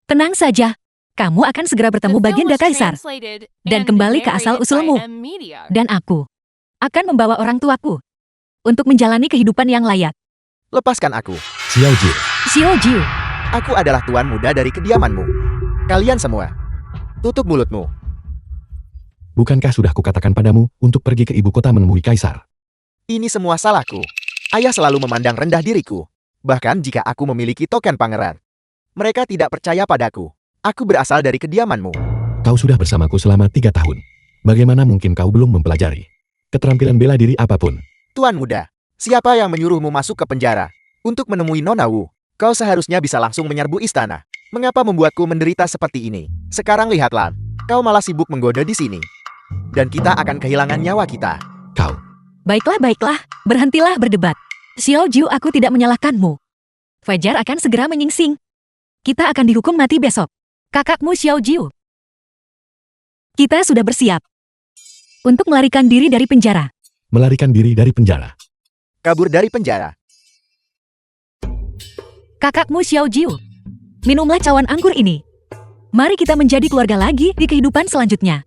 Tenang saja, kamu akan segera The bertemu film Baginda was Kaisar. translated dan and kembali ke narrated asal-usulmu. by M-Media. Dan aku akan membawa orang tuaku untuk menjalani kehidupan yang layak. Lepaskan aku. Xiao Jiu, Xiao Jiu, Aku adalah tuan muda dari kediamanmu. Kalian semua, tutup mulutmu. bukankah sudah kukatakan padamu untuk pergi ke ibu kota menemui kaisar? Ini semua salahku. Ayah selalu memandang rendah diriku. Bahkan jika aku memiliki token pangeran. Mereka tidak percaya padaku. Aku berasal dari kediamanmu. Kau sudah bersamaku selama 3 tahun. Bagaimana mungkin kau belum mempelajari keterampilan bela diri apapun? Tuan muda, siapa yang menyuruhmu masuk ke penjara? Untuk menemui Nona Wu, kau seharusnya bisa langsung menyerbu istana. Mengapa membuatku menderita seperti ini? Sekarang lihatlah, kau malah sibuk menggoda di sini. Dan kita akan kehilangan nyawa kita. Kau, baiklah, berhentilah berdebat. Xiao Jiu, aku tidak menyalahkanmu. Fajar akan segera menyingsing. Kita akan dihukum mati besok. Kakakmu Xiao Jiu. Kita sudah bersiap untuk melarikan diri dari penjara. melarikan diri dari penjara. Kabur dari penjara. Kakakmu Xiao Jiu, minumlah cawan anggur ini. Mari kita menjadi keluarga lagi di kehidupan selanjutnya.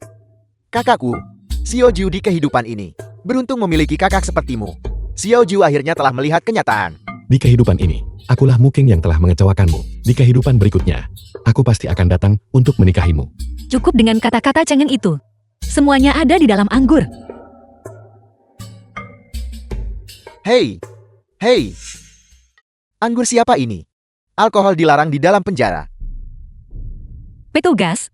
Kakakku, Xiao Jiu di kehidupan ini. Beruntung memiliki kakak sepertimu. Xiao Jiu akhirnya telah melihat kenyataan. Di kehidupan ini, akulah Muking yang telah mengecewakanmu. Di kehidupan berikutnya, aku pasti akan datang untuk menikahimu. Cukup dengan kata-kata cengeng itu. Semuanya ada di dalam anggur. Hei, hei. Anggur siapa ini? Alkohol dilarang di dalam penjara. Petugas,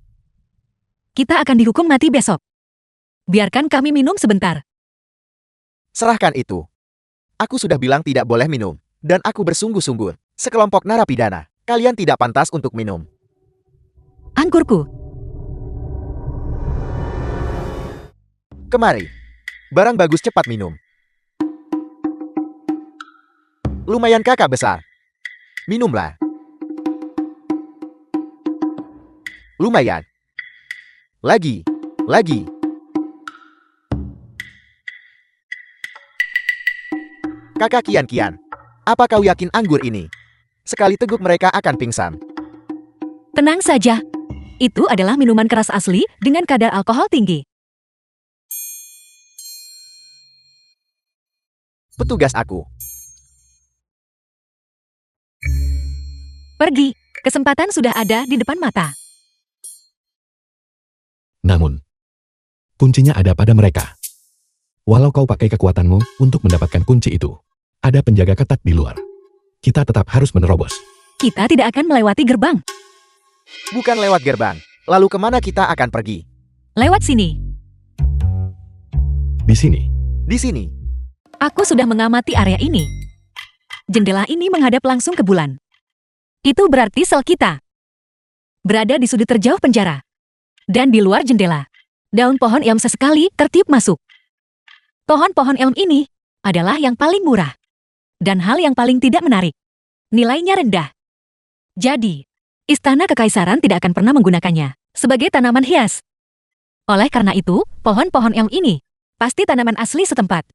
kita akan dihukum mati besok. Biarkan kami minum sebentar. Serahkan itu. Aku sudah bilang tidak boleh minum. Dan aku bersungguh-sungguh. Sekelompok narapidana. Kalian tidak pantas untuk minum. Anggurku, Kemari. Barang bagus cepat minum. Lumayan kakak besar. Minumlah. Lumayan. Lagi. Lagi. Kakak Kian-Kian. Apa kau yakin anggur ini? Sekali teguk mereka akan pingsan. tenang saja. Itu adalah minuman keras asli dengan kadar alkohol tinggi. Petugas aku. Pergi, kesempatan sudah ada di depan mata. Namun, kuncinya ada pada mereka. Walau kau pakai kekuatanmu untuk mendapatkan kunci itu, ada penjaga ketat di luar. Kita tetap harus menerobos. Kita tidak akan melewati gerbang. Bukan lewat gerbang. Lalu kemana kita akan pergi? Lewat sini. Di sini, Di sini. Aku sudah mengamati area ini. Jendela ini menghadap langsung ke bulan. Itu berarti sel kita berada di sudut terjauh penjara. Dan di luar jendela, daun pohon elm sesekali tertiup masuk. Pohon-pohon elm ini adalah yang paling murah. Dan hal yang paling tidak menarik. Nilainya rendah. Jadi, istana kekaisaran tidak akan pernah menggunakannya sebagai tanaman hias. Oleh karena itu, pohon-pohon elm ini pasti tanaman asli setempat.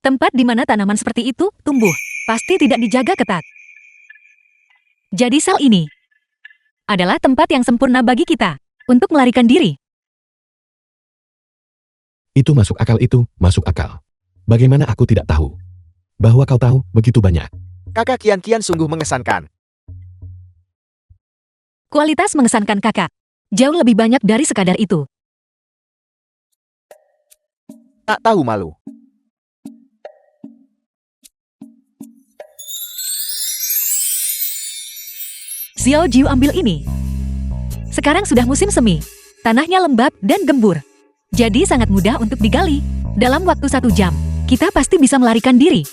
Tempat di mana tanaman seperti itu tumbuh pasti tidak dijaga ketat. Jadi sel ini adalah tempat yang sempurna bagi kita untuk melarikan diri. itu masuk akal. Bagaimana aku tidak tahu bahwa kau tahu begitu banyak? Kakak Kian-Kian sungguh mengesankan. Kualitas mengesankan kakak. Jauh lebih banyak dari sekadar itu. Tak tahu malu. Xiao Jiu ambil ini. Sekarang sudah musim semi. Tanahnya lembab dan gembur. Jadi sangat mudah untuk digali. Dalam waktu 1 jam, kita pasti bisa melarikan diri.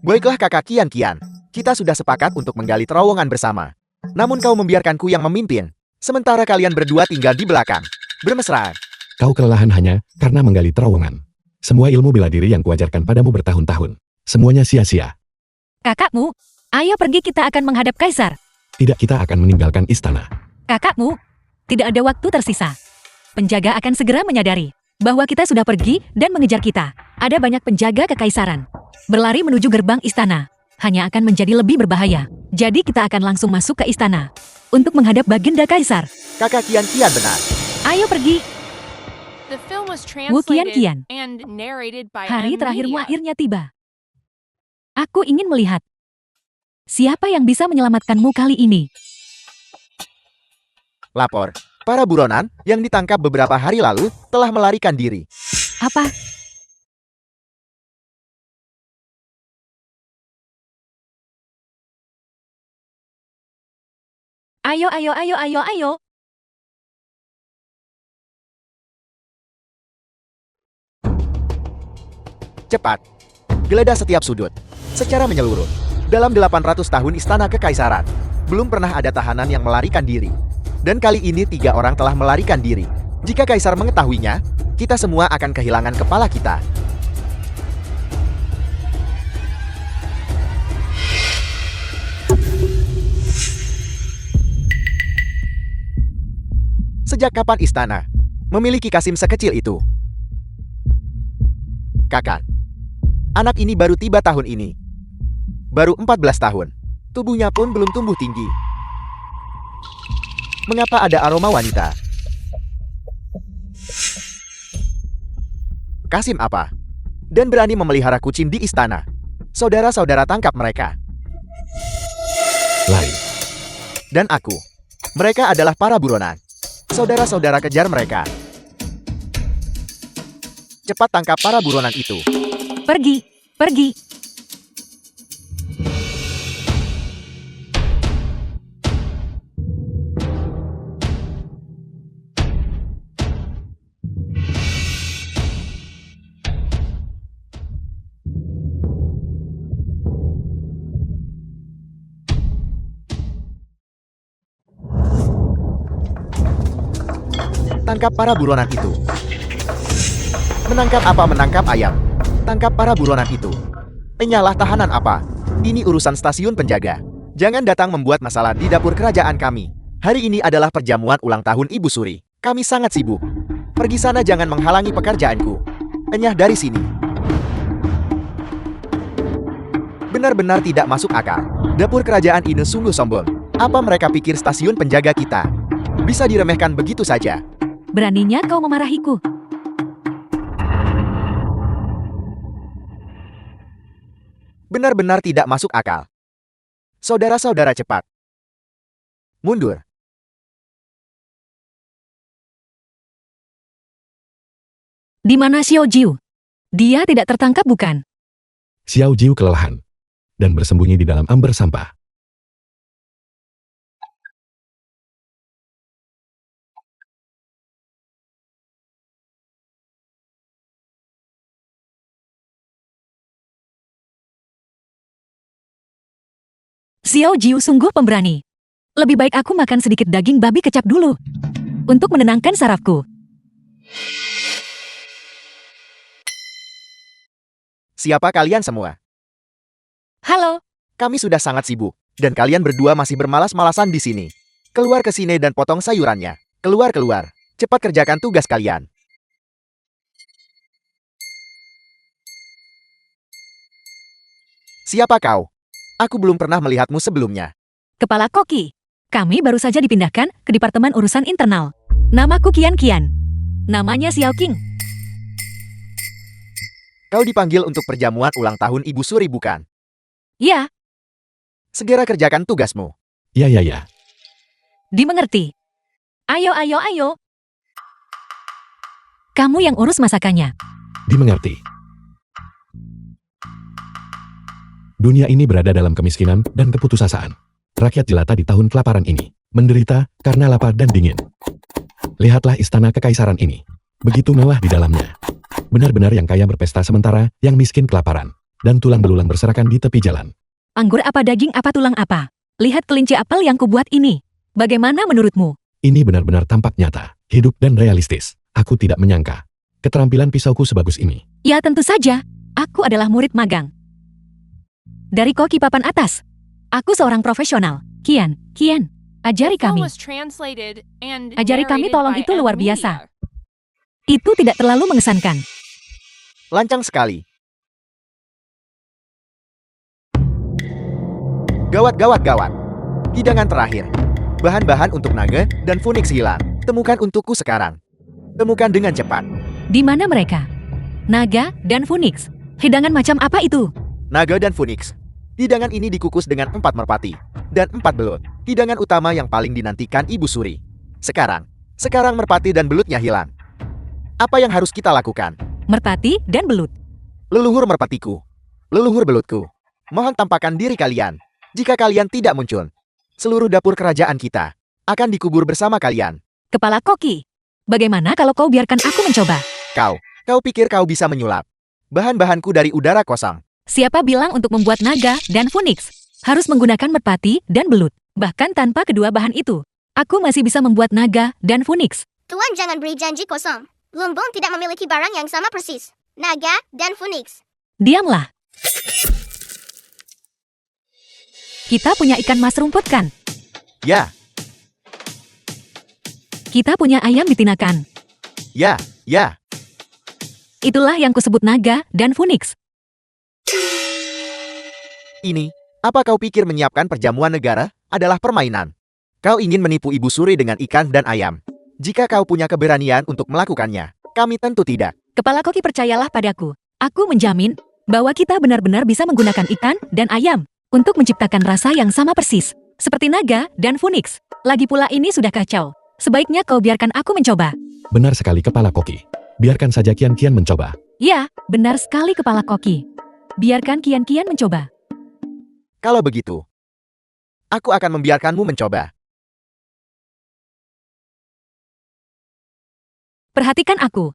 Baiklah kakak Kian-Kian. Kita sudah sepakat untuk menggali terowongan bersama. Namun kau membiarkanku yang memimpin. Sementara kalian berdua tinggal di belakang. bermesraan. Kau kelelahan hanya karena menggali terowongan. Semua ilmu bela diri yang kuajarkan padamu bertahun-tahun. Semuanya sia-sia. Kakakmu, ayo pergi, kita akan menghadap Kaisar. Tidak, kita akan meninggalkan istana. Kakakmu, tidak ada waktu tersisa. Penjaga akan segera menyadari bahwa kita sudah pergi dan mengejar kita. Ada banyak penjaga kekaisaran. Berlari menuju gerbang istana hanya akan menjadi lebih berbahaya. Jadi kita akan langsung masuk ke istana untuk menghadap Baginda Kaisar. Kakak Kian benar. Ayo pergi. The film was Wu Qian. translated and narrated by Hari M terakhirmu Media. akhirnya tiba. Aku ingin melihat siapa yang bisa menyelamatkanmu kali ini. Lapor, para buronan yang ditangkap beberapa hari lalu telah melarikan diri. Apa? Ayo, ayo, ayo, ayo, ayo. Cepat. Geledah setiap sudut. Secara menyeluruh. Dalam 800 tahun istana kekaisaran, belum pernah ada tahanan yang melarikan diri. Dan kali ini 3 orang telah melarikan diri. Jika Kaisar mengetahuinya, kita semua akan kehilangan kepala kita. Sejak kapan istana memiliki Kasim sekecil itu? Kakak, anak ini baru tiba tahun ini. Baru 14 tahun. Tubuhnya pun belum tumbuh tinggi. Mengapa ada aroma wanita? Kasim apa? Dan berani memelihara kucing di istana. Saudara-saudara tangkap mereka. Lari. Dan aku. Mereka adalah para buronan. Saudara-saudara kejar mereka. Cepat tangkap para buronan itu. Pergi, pergi. Tangkap para buronan itu. Menangkap apa? Menangkap ayam. Tangkap para buronan itu. Enyalah tahanan apa? Ini urusan stasiun penjaga. Jangan datang membuat masalah di dapur kerajaan kami. Hari ini adalah perjamuan ulang tahun Ibu Suri. Kami sangat sibuk. Pergi sana, jangan menghalangi pekerjaanku. Enyah dari sini. Benar-benar tidak masuk akal. Dapur kerajaan ini sungguh sombong. Apa mereka pikir stasiun penjaga kita bisa diremehkan begitu saja? Beraninya kau memarahiku. Benar-benar tidak masuk akal. Saudara-saudara, cepat. Mundur. Di mana Xiao Jiu? Dia tidak tertangkap bukan? Xiao Jiu kelelahan dan bersembunyi di dalam amber sampah. Xiao Jiu sungguh pemberani. Lebih baik aku makan sedikit daging babi kecap dulu untuk menenangkan sarafku. Siapa kalian semua? Halo, Kami sudah sangat sibuk, dan kalian berdua masih bermalas-malasan di sini. Keluar ke sini dan potong sayurannya. Keluar, keluar. Cepat kerjakan tugas kalian. Siapa kau? Aku belum pernah melihatmu sebelumnya. Kepala Koki. Kami baru saja dipindahkan ke Departemen Urusan Internal. Namaku Qian. Namanya Xiao Qing. Kau dipanggil untuk perjamuan ulang tahun Ibu Suri, bukan? Ya, Segera kerjakan tugasmu. Ya. dimengerti. Ayo. Kamu yang urus masakannya. Dimengerti. Dunia ini berada dalam kemiskinan dan keputusasaan. Rakyat jelata di tahun kelaparan ini menderita karena lapar dan dingin. Lihatlah istana kekaisaran ini. Begitu mewah di dalamnya. Benar-benar yang kaya berpesta sementara yang miskin kelaparan. Dan tulang belulang berserakan di tepi jalan. Anggur apa, daging apa, tulang apa? Lihat kelinci apel yang kubuat ini. Bagaimana menurutmu? Ini benar-benar tampak nyata. hidup dan realistis. Aku tidak menyangka keterampilan pisauku sebagus ini. Ya tentu saja, aku adalah murid magang. Dari koki papan atas. Aku seorang profesional. Kian, ajari The film kami. was translated and Ajari kami narrated tolong, by itu luar M Media. biasa. Itu tidak terlalu mengesankan. Lancang sekali. Gawat. Hidangan terakhir. Bahan-bahan untuk naga dan Phoenix hilang. Temukan untukku sekarang. Temukan dengan cepat. Di mana mereka? Naga dan Phoenix. Hidangan macam apa itu? Naga dan Phoenix. Hidangan ini dikukus dengan 4 merpati dan 4 belut. Hidangan utama yang paling dinantikan Ibu Suri. Sekarang merpati dan belutnya hilang. Apa yang harus kita lakukan? Merpati dan belut. Leluhur merpatiku, leluhur belutku. Mohon tampakkan diri kalian. Jika kalian tidak muncul, seluruh dapur kerajaan kita akan dikubur bersama kalian. Kepala koki. Bagaimana kalau kau biarkan aku mencoba? Kau pikir kau bisa menyulap bahan-bahanku dari udara kosong? Siapa bilang untuk membuat naga dan Phoenix harus menggunakan merpati dan belut? Bahkan tanpa kedua bahan itu, aku masih bisa membuat naga dan Phoenix. Tuan jangan beri janji kosong. Lumbung tidak memiliki barang yang sama persis. Naga dan Phoenix. Diamlah. Kita punya ikan mas rumput kan? Ya, Kita punya ayam ditinakan. ya. Itulah yang kusebut naga dan Phoenix. Ini, apa kau pikir menyiapkan perjamuan negara adalah permainan? Kau ingin menipu Ibu Suri dengan ikan dan ayam. Jika kau punya keberanian untuk melakukannya, kami tentu tidak. Kepala koki, percayalah padaku. Aku menjamin bahwa kita benar-benar bisa menggunakan ikan dan ayam untuk menciptakan rasa yang sama persis, seperti naga dan Phoenix. Lagi pula ini sudah kacau. Sebaiknya kau biarkan aku mencoba. Benar sekali Kepala Koki. Biarkan saja Kian mencoba. Ya, benar sekali Kepala Koki. Biarkan Kian mencoba. Kalau begitu, aku akan membiarkanmu mencoba. Perhatikan aku.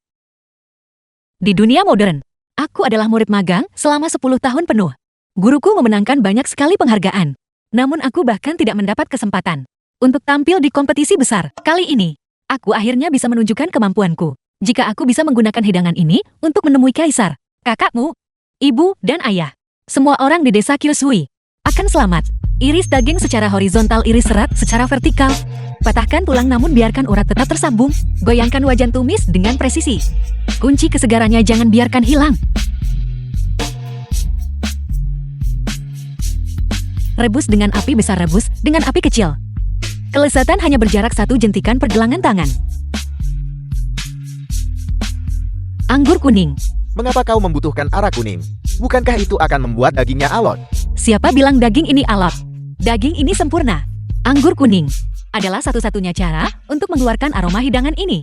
Di dunia modern, aku adalah murid magang selama 10 tahun penuh. Guruku memenangkan banyak sekali penghargaan. Namun aku bahkan tidak mendapat kesempatan untuk tampil di kompetisi besar. Kali ini, aku akhirnya bisa menunjukkan kemampuanku. Jika aku bisa menggunakan hidangan ini untuk menemui kaisar, kakakmu, ibu, dan ayah. Semua orang di desa Kyushui akan selamat. Iris daging secara horizontal, iris serat secara vertikal. Patahkan tulang namun biarkan urat tetap tersambung. Goyangkan wajan tumis dengan presisi. Kunci kesegarannya jangan biarkan hilang. Rebus dengan api besar, rebus dengan api kecil. Kelezatan hanya berjarak 1 jentikan pergelangan tangan. Anggur kuning. Mengapa kau membutuhkan arah kuning? Bukankah itu akan membuat dagingnya alot? Siapa bilang daging ini alot? Daging ini sempurna. Anggur kuning adalah satu-satunya cara untuk mengeluarkan aroma hidangan ini.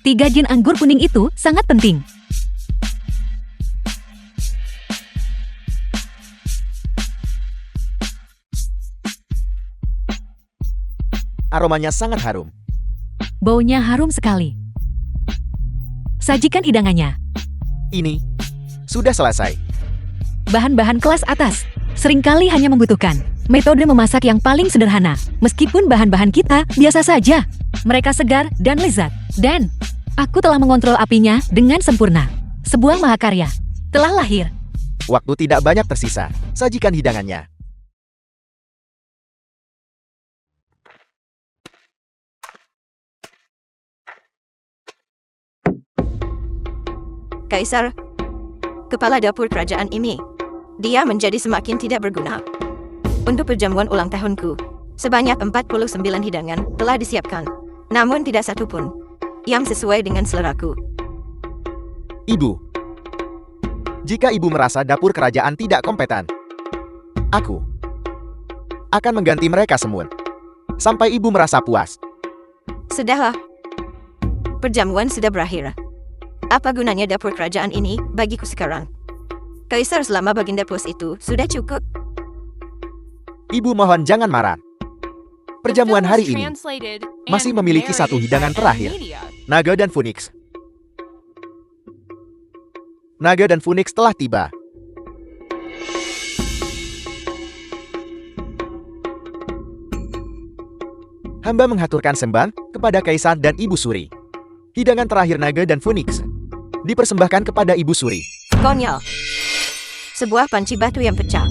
3 jin anggur kuning itu sangat penting. Aromanya sangat harum. Baunya harum sekali. Sajikan hidangannya. Ini sudah selesai. Bahan-bahan kelas atas seringkali hanya membutuhkan metode memasak yang paling sederhana. Meskipun bahan-bahan kita biasa saja, mereka segar dan lezat. Dan aku telah mengontrol apinya dengan sempurna. Sebuah mahakarya telah lahir. Waktu tidak banyak tersisa. Sajikan hidangannya. Kaisar, kepala dapur kerajaan ini, dia menjadi semakin tidak berguna. Untuk perjamuan ulang tahunku, sebanyak 49 hidangan telah disiapkan. Namun tidak satu pun yang sesuai dengan seleraku. Ibu, jika ibu merasa dapur kerajaan tidak kompeten, aku akan mengganti mereka semua. Sampai ibu merasa puas. Sudahlah. Perjamuan sudah berakhir. Apa gunanya dapur kerajaan ini bagiku sekarang? Kaisar selama baginda puas itu sudah cukup. Ibu mohon jangan marah. Perjamuan hari ini masih memiliki satu hidangan terakhir. Naga dan Phoenix. Naga dan Phoenix telah tiba. Hamba menghaturkan sembah kepada Kaisar dan Ibu Suri. Hidangan terakhir naga dan Phoenix dipersembahkan kepada Ibu Suri. Konyol. Sebuah panci batu yang pecah.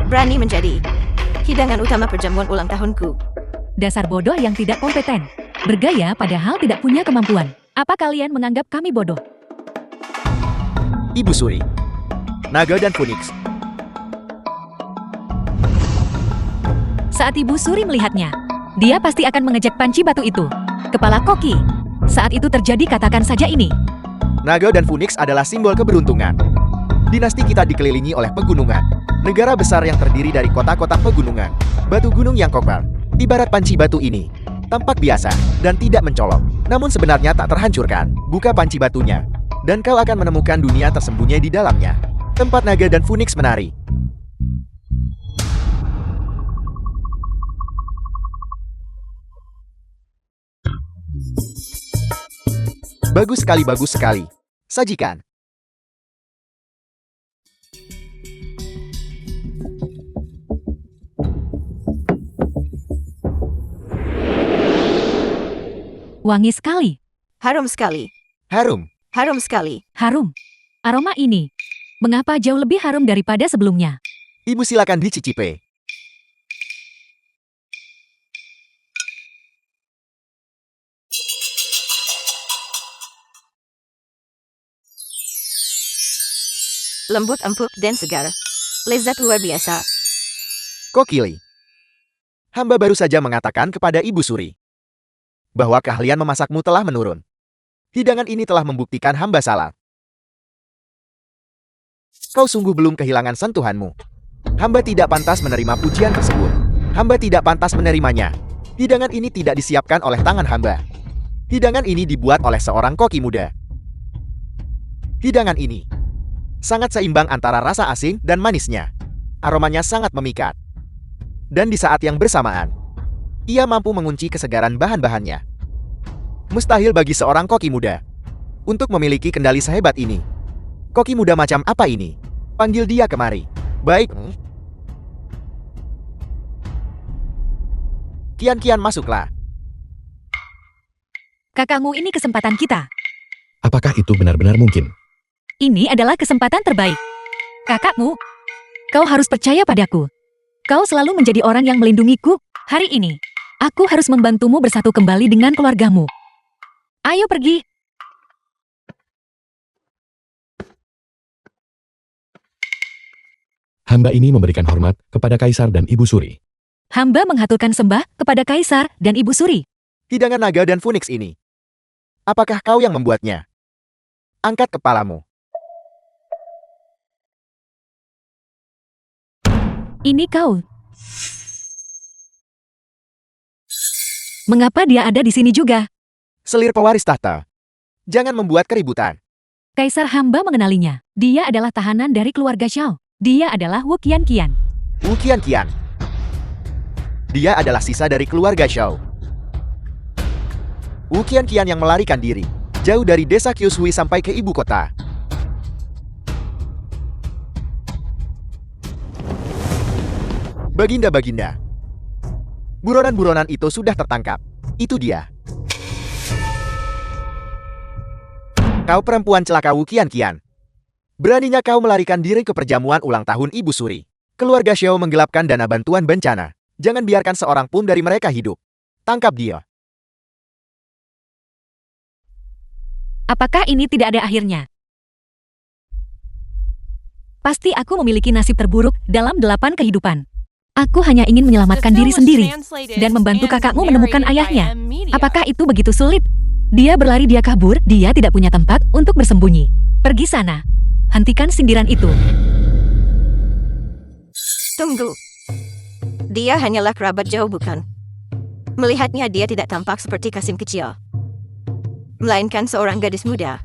Berani menjadi hidangan utama perjamuan ulang tahunku. Dasar bodoh yang tidak kompeten. Bergaya padahal tidak punya kemampuan. Apa kalian menganggap kami bodoh? Ibu Suri, naga dan Phoenix. Saat Ibu Suri melihatnya, dia pasti akan mengejek panci batu itu. Kepala koki. Saat itu terjadi katakan saja ini. Naga dan Phoenix adalah simbol keberuntungan. Dinasti kita dikelilingi oleh pegunungan. Negara besar yang terdiri dari kota-kota pegunungan. Batu gunung yang kokoh. Ibarat panci batu ini. Tampak biasa dan tidak mencolok. Namun sebenarnya tak terhancurkan. Buka panci batunya. Dan kau akan menemukan dunia tersembunyi di dalamnya. Tempat naga dan Phoenix menari. Bagus sekali, bagus sekali. Sajikan. Wangi sekali. Harum sekali. Harum. Harum sekali. Harum. Aroma ini. Mengapa jauh lebih harum daripada sebelumnya? Ibu silakan dicicipi. Lembut, empuk, dan segar. Lezat luar biasa. Kokili. Hamba baru saja mengatakan kepada Ibu Suri bahwa keahlian memasakmu telah menurun. Hidangan ini telah membuktikan hamba salah. Kau sungguh belum kehilangan sentuhanmu. Hamba tidak pantas menerima pujian tersebut. Hamba tidak pantas menerimanya. Hidangan ini tidak disiapkan oleh tangan hamba. Hidangan ini dibuat oleh seorang koki muda. Hidangan ini sangat seimbang antara rasa asin dan manisnya. Aromanya sangat memikat. Dan di saat yang bersamaan, ia mampu mengunci kesegaran bahan-bahannya. Mustahil bagi seorang koki muda untuk memiliki kendali sehebat ini. Koki muda macam apa ini? Panggil dia kemari. Baik. Kian-kian masuklah. Kakakmu, ini kesempatan kita. Apakah itu benar-benar mungkin? Ini adalah kesempatan terbaik. Kakakmu, kau harus percaya padaku. Kau selalu menjadi orang yang melindungiku. Hari ini, aku harus membantumu bersatu kembali dengan keluargamu. Ayo pergi. Hamba ini memberikan hormat kepada Kaisar dan Ibu Suri. Hamba menghaturkan sembah kepada Kaisar dan Ibu Suri. Hidangan naga dan Phoenix ini. Apakah kau yang membuatnya? Angkat kepalamu. Ini kau. Mengapa dia ada di sini juga? Selir pewaris tahta. Jangan membuat keributan. Kaisar hamba mengenalinya. Dia adalah tahanan dari keluarga Xiao. Dia adalah Wu Qianqian. Wu Qianqian. Dia adalah sisa dari keluarga Xiao. Wu Qianqian yang melarikan diri jauh dari desa Kyushui sampai ke ibu kota. Baginda-baginda. Buronan-buronan itu sudah tertangkap. Itu dia. Kau perempuan celaka Wu Qianqian. Beraninya kau melarikan diri ke perjamuan ulang tahun Ibu Suri. Keluarga Xiao menggelapkan dana bantuan bencana. Jangan biarkan seorang pun dari mereka hidup. Tangkap dia. Apakah ini tidak ada akhirnya? Pasti aku memiliki nasib terburuk dalam 8 kehidupan. Aku hanya ingin menyelamatkan diri sendiri dan membantu kakakmu menemukan ayahnya. Apakah itu begitu sulit? Dia berlari, dia kabur, dia tidak punya tempat untuk bersembunyi. Pergi sana. Hentikan sindiran itu. Tunggu. Dia hanyalah kerabat jauh, bukan? Melihatnya dia tidak tampak seperti Kasim kecil, melainkan seorang gadis muda.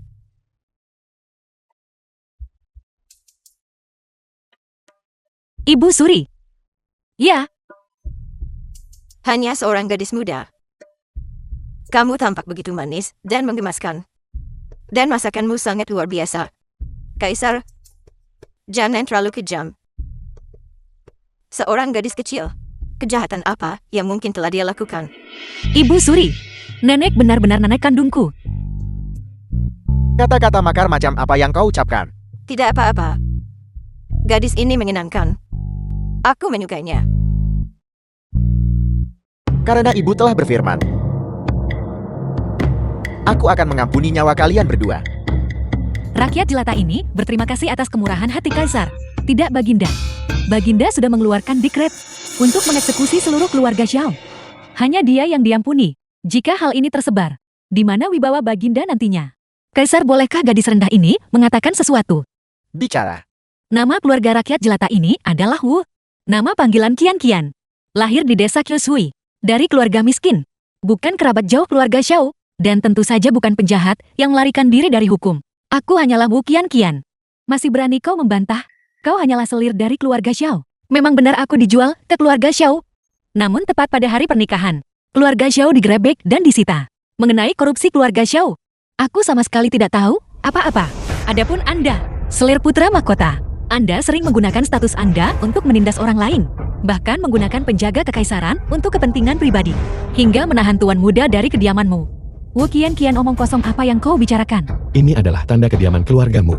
Ibu Suri. Ya, Hanya seorang gadis muda. Kamu tampak begitu manis dan menggemaskan. Dan masakanmu sangat luar biasa. Kaisar, jangan terlalu kejam. Seorang gadis kecil. Kejahatan apa yang mungkin telah dia lakukan? Ibu Suri. Nenek benar-benar nenek kandungku. Kata-kata makar macam apa yang kau ucapkan? Tidak apa-apa. Gadis ini menyenangkan. Aku menyukainya. Karena ibu telah berfirman, aku akan mengampuni nyawa kalian berdua. Rakyat jelata ini berterima kasih atas kemurahan hati Kaisar. Tidak Baginda. Baginda sudah mengeluarkan dekret untuk mengeksekusi seluruh keluarga Xiao. Hanya dia yang diampuni. Jika hal ini tersebar, di mana wibawa Baginda nantinya? Kaisar, bolehkah gadis rendah ini mengatakan sesuatu? Bicara. Nama keluarga rakyat jelata ini adalah Wu. Nama panggilan Qian Qian. Lahir di desa Kyushui. Dari keluarga miskin. Bukan kerabat jauh keluarga Xiao. Dan tentu saja bukan penjahat yang melarikan diri dari hukum. Aku hanyalah Wu Qian Qian. Masih berani kau membantah? Kau hanyalah selir dari keluarga Xiao. Memang benar aku dijual ke keluarga Xiao. Namun tepat pada hari pernikahan, keluarga Xiao digerebek dan disita. Mengenai korupsi keluarga Xiao, aku sama sekali tidak tahu apa-apa. Adapun Anda, selir putra mahkota, Anda sering menggunakan status Anda untuk menindas orang lain. Bahkan menggunakan penjaga kekaisaran untuk kepentingan pribadi. Hingga menahan tuan muda dari kediamanmu. Wu Qian Qian, omong kosong apa yang kau bicarakan? Ini adalah tanda kediaman keluargamu.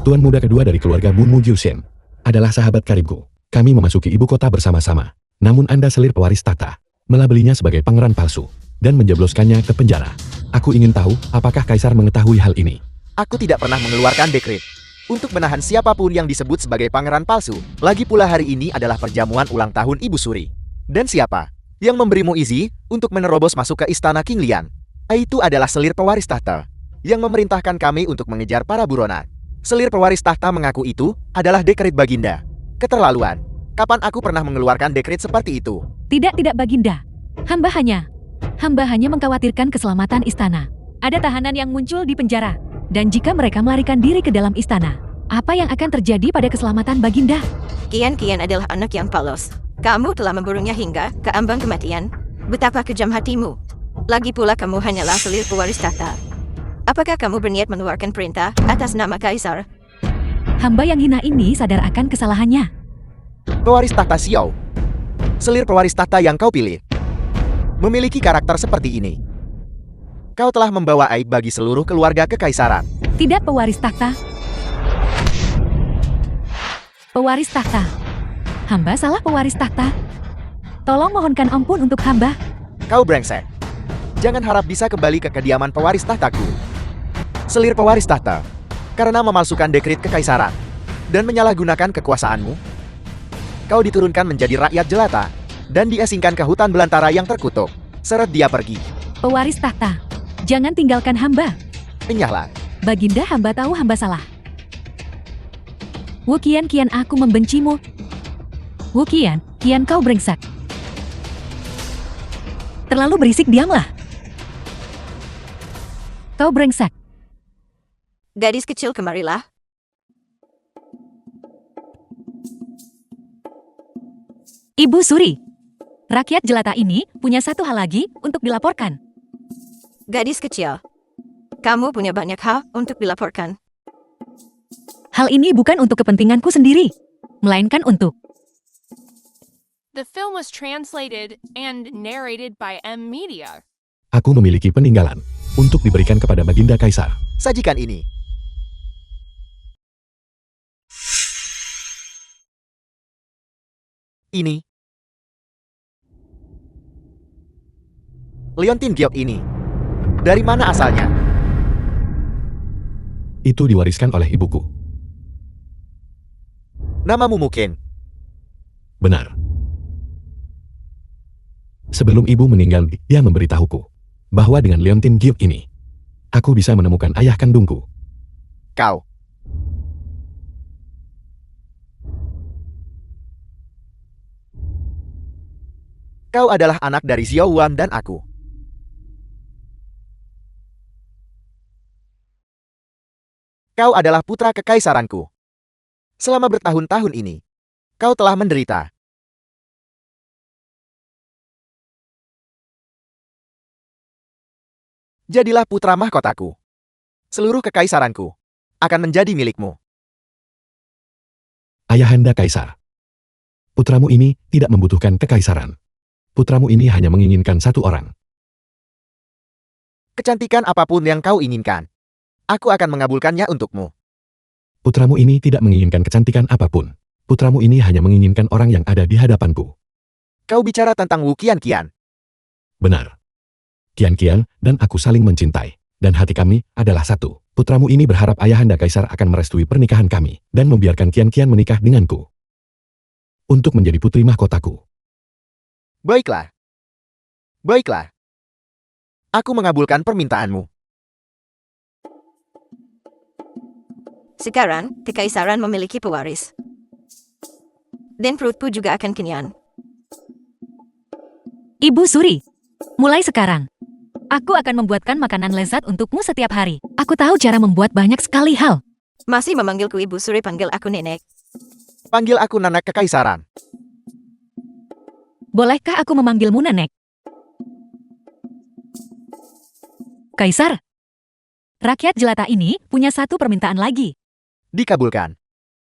Tuan muda kedua dari keluarga Bunmu Jiuxian adalah sahabat karibku. Kami memasuki ibu kota bersama-sama. Namun Anda selir pewaris tahta, melabelinya sebagai pangeran palsu, dan menjebloskannya ke penjara. Aku ingin tahu, apakah Kaisar mengetahui hal ini? Aku tidak pernah mengeluarkan dekret untuk menahan siapapun yang disebut sebagai pangeran palsu. Lagi pula hari ini adalah perjamuan ulang tahun Ibu Suri. Dan siapa yang memberimu izin untuk menerobos masuk ke istana King Lian? Itu adalah selir pewaris tahta yang memerintahkan kami untuk mengejar para buronan. Selir pewaris tahta mengaku itu adalah dekret Baginda. Keterlaluan. Kapan aku pernah mengeluarkan dekret seperti itu? Tidak Baginda. Hamba hanya mengkhawatirkan keselamatan istana. Ada tahanan yang muncul di penjara. Dan jika mereka melarikan diri ke dalam istana, apa yang akan terjadi pada keselamatan Baginda? Qian Qian adalah anak yang polos. Kamu telah memburunya hingga ke ambang kematian. Betapa kejam hatimu. Lagi pula kamu hanyalah selir pewaris tahta. Apakah kamu berniat mengeluarkan perintah atas nama Kaisar? Hamba yang hina ini sadar akan kesalahannya. Pewaris tahta Xiao. Selir pewaris tahta yang kau pilih memiliki karakter seperti ini. Kau telah membawa aib bagi seluruh keluarga kekaisaran. Tidak pewaris tahta. Pewaris tahta. Hamba salah pewaris tahta. Tolong mohonkan ampun untuk hamba. Kau brengsek. Jangan harap bisa kembali ke kediaman pewaris tahtaku. Selir pewaris tahta. Karena memalsukan dekret kekaisaran dan menyalahgunakan kekuasaanmu, kau diturunkan menjadi rakyat jelata dan diasingkan ke hutan belantara yang terkutuk. Seret dia pergi. Pewaris tahta, jangan tinggalkan hamba. Enyahlah. Baginda, hamba tahu hamba salah. Wu Qian Qian, aku membencimu. Wu Qian Qian, kau brengsek. Terlalu berisik, diamlah. Kau brengsek. Gadis kecil, kemarilah. Ibu Suri, rakyat jelata ini punya satu hal lagi untuk dilaporkan. Gadis kecil, kamu punya banyak hal untuk dilaporkan. Hal ini bukan untuk kepentinganku sendiri, melainkan untuk... The film was translated and narrated by M Media. Aku memiliki peninggalan untuk diberikan kepada Baginda Kaisar. Sajikan ini. Ini. Leontin Giok ini. Dari mana asalnya? Itu diwariskan oleh ibuku. Namamu mungkin. Benar. Sebelum ibu meninggal, dia memberitahuku bahwa dengan Leontin Giok ini, aku bisa menemukan ayah kandungku. Kau. Kau adalah anak dari Xiao Wan dan aku. Kau adalah putra kekaisaranku. Selama bertahun-tahun ini, kau telah menderita. Jadilah putra mahkotaku. Seluruh kekaisaranku akan menjadi milikmu. Ayahanda Kaisar. Putramu ini tidak membutuhkan kekaisaran. Putramu ini hanya menginginkan satu orang. Kecantikan apapun yang kau inginkan. Aku akan mengabulkannya untukmu. Putramu ini tidak menginginkan kecantikan apapun. Putramu ini hanya menginginkan orang yang ada di hadapanku. Kau bicara tentang Wu Qianqian. Benar. Qianqian dan aku saling mencintai. Dan hati kami adalah satu. Putramu ini berharap Ayahanda Kaisar akan merestui pernikahan kami. Dan membiarkan Qianqian menikah denganku. Untuk menjadi putri mahkotaku. Baiklah. Baiklah. Aku mengabulkan permintaanmu. Sekarang, kekaisaran memiliki pewaris. Dan perutku juga akan kenyang. Ibu Suri, mulai sekarang, aku akan membuatkan makanan lezat untukmu setiap hari. Aku tahu cara membuat banyak sekali hal. Masih memanggilku Ibu Suri, panggil aku nenek. Panggil aku Nanak Kekaisaran. Bolehkah aku memanggilmu nenek? Kaisar, rakyat jelata ini punya satu permintaan lagi. Dikabulkan.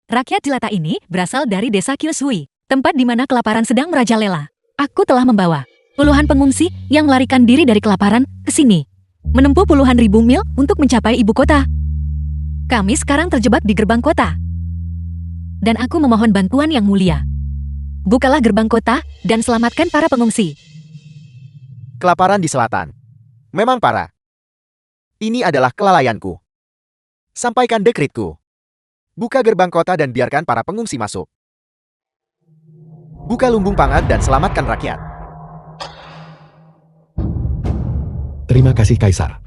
Rakyat jelata ini berasal dari desa Kyushui, tempat di mana kelaparan sedang merajalela. Aku telah membawa puluhan pengungsi yang melarikan diri dari kelaparan ke sini, menempuh puluhan ribu mil untuk mencapai ibu kota. Kami sekarang terjebak di gerbang kota. Dan aku memohon bantuan yang mulia. Bukalah gerbang kota dan selamatkan para pengungsi. Kelaparan di selatan. Memang parah. Ini adalah kelalaianku. Sampaikan dekritku. Buka gerbang kota dan biarkan para pengungsi masuk. Buka lumbung pangan dan selamatkan rakyat. Terima kasih Kaisar.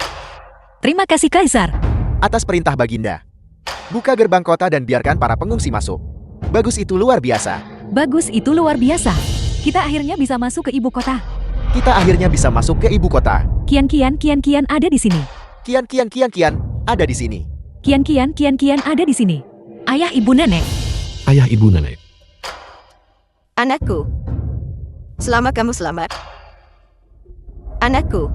Terima kasih Kaisar. Atas perintah Baginda. Buka gerbang kota dan biarkan para pengungsi masuk. Bagus, itu luar biasa. Bagus, itu luar biasa. Kita akhirnya bisa masuk ke ibu kota. Kita akhirnya bisa masuk ke ibu kota. Kian ada di sini. Kian ada di sini. Kian ada di sini. Ayah ibu nenek. Ayah ibu nenek. Anakku. Selama kamu selamat. Anakku.